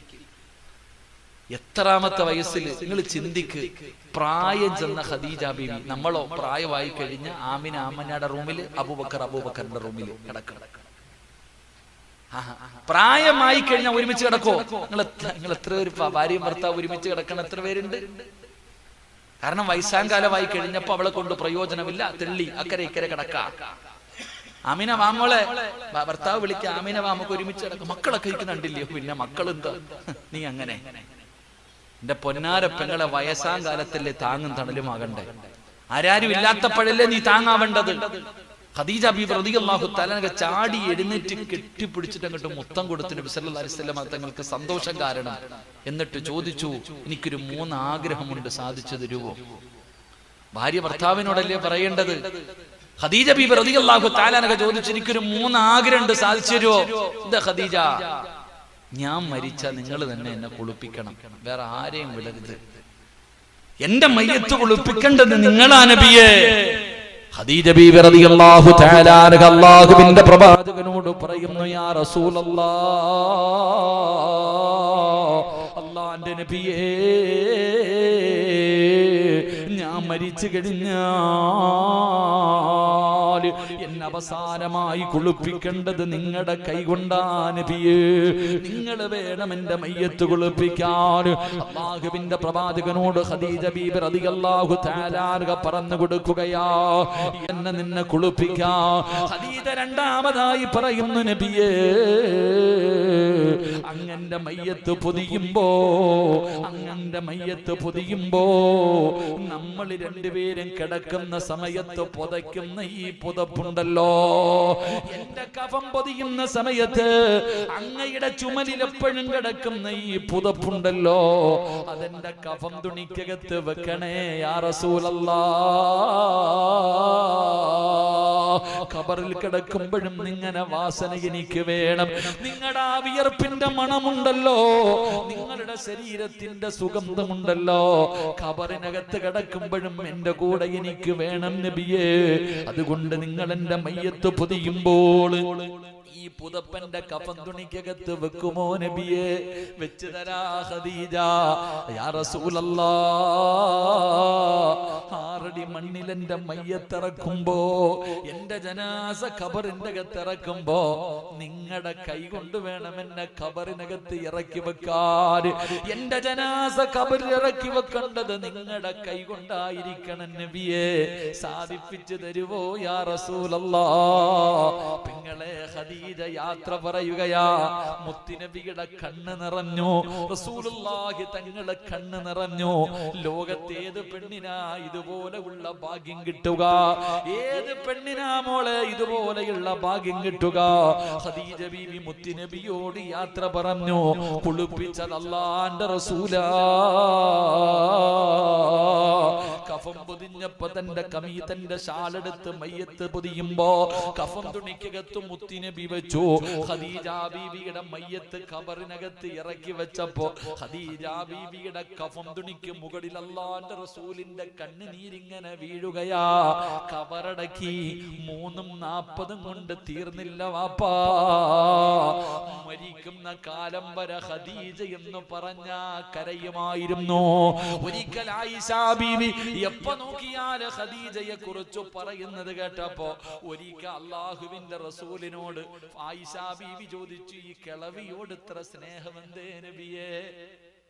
എത്രാമത്തെ വയസ്സിൽ നിങ്ങൾ ചിന്തിക്ക്. പ്രായം ചെന്ന ഖദീജ ബീവി. നമ്മളോ പ്രായമായി കഴിഞ്ഞ ആമിനയുടെ റൂമിൽ, അബൂബക്കറിന്റെ റൂമിൽ കിടക്കണം. പ്രായമായി കഴിഞ്ഞാൽ ഒരുമിച്ച് കിടക്കോ? നിങ്ങൾ എത്ര പേര് ഭാര്യയും ഭർത്താവ് ഒരുമിച്ച് കിടക്കണം? എത്ര പേരുണ്ട്? കാരണം വയസ്സാങ്കാലമായി കഴിഞ്ഞപ്പോ അവളെ കൊണ്ട് പ്രയോജനമില്ല. തെള്ളി അക്കരെ ഇക്കരെ കിടക്ക. ആമിന വാമോളെ ഭർത്താവ് വിളിക്കുക, ആമിന വാമക്ക് ഒരുമിച്ച് കിടക്കും. മക്കളൊക്കെ ഇരിക്കുന്നുണ്ടില്ലയോ? പിന്നെ മക്കളെന്താ? നീ അങ്ങനെ എന്റെ പൊന്നാരപ്പെങ്ങളെ വയസ്സാങ്കാലത്തല്ലേ താങ്ങും തണലുമാകണ്ടേ? ആരാരും ഇല്ലാത്തപ്പോഴല്ലേ നീ താങ്ങാവേണ്ടത്? ഖദീജ ബീവി റളിയല്ലാഹു തആല ചാടി എഴുന്നേറ്റ് കെട്ടിപ്പിടിച്ചിട്ട് അങ്ങോട്ട് മുത്തം കൊടുത്തു നബി സല്ലല്ലാഹു അലൈഹി വസല്ലം തങ്ങൾക്ക് സന്തോഷം കാരണം. എന്നിട്ട് ചോദിച്ചു, എനിക്കൊരു 3 ആഗ്രഹമുണ്ട്, സാധിച്ചു തരുവോ? ഭാര്യ ഭർത്താവിനോടല്ലേ പറയേണ്ടത്? ഖദീജ ബീവി റളിയല്ലാഹു തആല ചോദിച്ചു, എനിക്കൊരു 3 ആഗ്രഹമുണ്ട്, സാധിച്ചു തരുവോ? എന്താ ഖദീജ? ഞാൻ മരിച്ച നിങ്ങൾ തന്നെ എന്നെ കുളിപ്പിക്കണം, വേറെ ആരെയും വിടരുത്. എന്റെ മയ്യത്ത് കുളിപ്പിക്കേണ്ടത് നിങ്ങളാ നബിയേ. ഖദീജ ബീവി റളിയല്ലാഹു തആല അല്ലാഹുവിന്റെ പ്രവാചകനോട് പറയുന്നു, യാ റസൂലല്ലാഹ്, അല്ലാഹുവിന്റെ നബിയേ, ഞാൻ മരിച്ചു കഴിഞ്ഞാൽ എന്നെ അവസാനമായി കുളിപ്പിക്കേണ്ടത് നിങ്ങളുടെ കൈകൊണ്ടാ നബിയേ. നിങ്ങൾ വേണം എന്റെ മയ്യത്ത് കുളിപ്പിക്കാൻ. അല്ലാഹുവിന്റെ പ്രവാചകനോട് ഖദീജ ബീവി റളിയല്ലാഹു തആല പറഞ്ഞു കൊടുക്കുകയാ, എന്നെ നിന്നെ കുളിപ്പിക്കാം. ഖദീജ രണ്ടാമതായി പറയുന്നു, നബിയേ, അങ്ങന്റെ മയ്യത്ത് പൊതിയുമ്പോ നമ്മൾ രണ്ടുപേരും കിടക്കുന്ന സമയത്ത് പുതയ്ക്കുന്ന ഈ പുതപ്പുണ്ടല്ലോ, എന്റെ കഫം പൊതിയുന്ന സമയത്ത് അങ്ങയുടെ ചുമലിൽ എപ്പോഴും കിടക്കുന്ന ഈ പുതപ്പുണ്ടല്ലോ, അതെന്റെ കഫം തുണിക്കകത്ത് വെക്കണേ യാ റസൂലല്ലാഹ്. ഖബറിൽ കിടക്കുമ്പോഴും നിങ്ങനെ വാസന എനിക്ക് വേണം. നിങ്ങളുടെ ആ വിയർപ്പിന്റെ മണമുണ്ടല്ലോ, നിങ്ങളുടെ ശരീരത്തിന്റെ സുഗന്ധമുണ്ടല്ലോ, ഖബറിനകത്ത് കിടക്കുമ്പോഴും എന്റെ കൂടെ എനിക്ക് വേണം നബിയേ. അതുകൊണ്ട് നിങ്ങൾ എന്റെ മയ്യത്ത് പൊതിയുമ്പോൾ ഈ പുതപ്പന്റെ കഫൻ തുണിക്കകത്ത് വെക്കുമോ നബിയേ? വെച്ച് തരാ ഖദീജ. യാ റസൂലല്ലാഹ്, 6 അടി മണ്ണിൽ എന്റെ മയ്യത്തിറക്കുമ്പോ, എന്റെ ജനാസ ഖബറിന്റെ അകത്ത് ഇറക്കുമ്പോ നിങ്ങളുടെ കൈ കൊണ്ട് വേണം എന്നെ ഖബറിനകത്ത് ഇറക്കി വെക്കാൻ. എന്റെ ജനാസ ഖബറിൽ ഇറക്കി വെക്കേണ്ടത് നിങ്ങളുടെ കൈ കൊണ്ടായിരിക്കണം നബിയേ. സാധിപ്പിച്ചു തരുവോ യാ റസൂലല്ലാഹ്? പെങ്ങളെ ഖദീജ യാത്ര പറയുകയാ. മുത്തുനബിയുടെ കണ്ണ് നിറഞ്ഞു, റസൂലുള്ളാഹി തങ്ങളുടെ കണ്ണ് നിറഞ്ഞു. ലോകത്തേത് പെണ്ണിനാ ഇതുപോലെ ഇതുപോലെയുള്ള ഭാഗ്യം കിട്ടുക? ഏത് പെണ്ണിനാ മോളെ ഇതുപോലെയുള്ള ഭാഗ്യം കിട്ടുക? ഖദീജ ബീവി മുത്തുനബിയോട് യാത്ര പറഞ്ഞു. കുളിപ്പിച്ചത് അല്ലാഹുവിന്റെ റസൂലാ. കഫം പൊതിഞ്ഞപ്പോ തന്റെ തന്റെ ഷാലെടുത്ത് മയ്യത്ത് പൊതിയുമ്പോ കഫം തുണിക്കകത്ത് മുത്തുനബി വെച്ചു. ഖദീജ ബീവിയുടെ മയ്യത്ത് ഖബറിനകത്ത് ഇറക്കി വെച്ചപ്പോ ഖദീജ ബീവിയുടെ കഫം തുണിക്ക് മുകളിൽ അല്ലാഹുവിന്റെ റസൂലിന്റെ കണ്ണുനീരിങ്ങനെ വീഴുകയാ. ഖബറടക്കി 3:40 കൊണ്ട് തീർന്നില്ല വാപ്പാ. മരിക്കുന്ന കാലം വരെ ഖദീജ എന്ന് പറഞ്ഞ കരയുമായിരുന്നു. ഒരിക്കൽ ആയിഷ ബീവി എപ്പോ നോക്കിയാല് ഖദീജയെ കുറിച്ച് പറയുന്നത് കേട്ടപ്പോ ഒരിക്കൽ അല്ലാഹുവിന്റെ റസൂലിനോട് ആയിഷ ബീവി ചോദിച്ചു, ഈ കിളവിയോട് ഇത്ര സ്നേഹമെന്തേ നബിയേ?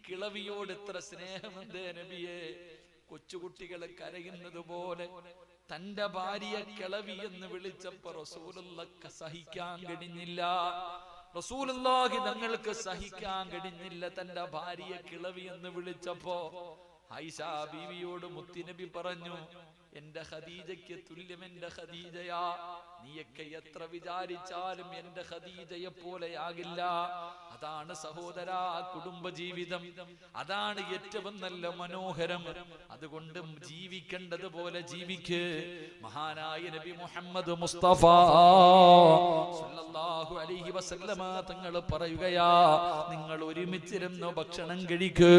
കിളവിയോട് ഇത്ര സ്നേഹമെന്തേ നബിയേ? കൊച്ചുകുട്ടികളെ കരയുന്നത് പോലെ തന്റെ ഭാര്യ കിളവി എന്ന് വിളിച്ചപ്പോ റസൂലുള്ളാഹിക്ക് സഹിക്കാൻ കഴിഞ്ഞില്ല. റസൂലുള്ളാഹി തങ്ങൾക്ക് സഹിക്കാൻ കഴിഞ്ഞില്ല തന്റെ ഭാര്യ കിളവി എന്ന് വിളിച്ചപ്പോ. ആയിഷ ബീവിയോട് മുത്തുനബി പറഞ്ഞു, എന്റെ ഖദീജയ്ക്ക് തുല്യം എന്റെ ഖദീജയാ. നീയൊക്കെ എത്ര വിചാരിച്ചാലും എന്റെ ഖദീജയെ പോലെയാകില്ല. അതാണ് സഹോദരാ കുടുംബജീവിതം. അതാണ് ഏറ്റവും നല്ല മനോഹരം. അതുകൊണ്ട് ജീവിക്കേണ്ടത് പോലെ ജീവിക്ക്. മഹാനായ നബി മുഹമ്മദ് മുസ്തഫ സല്ലല്ലാഹു അലൈഹി വസല്ലമ തങ്ങൾ പറയുകയാ, നിങ്ങൾ ഒരുമിച്ചിരുന്ന് ഭക്ഷണം കഴിക്ക്.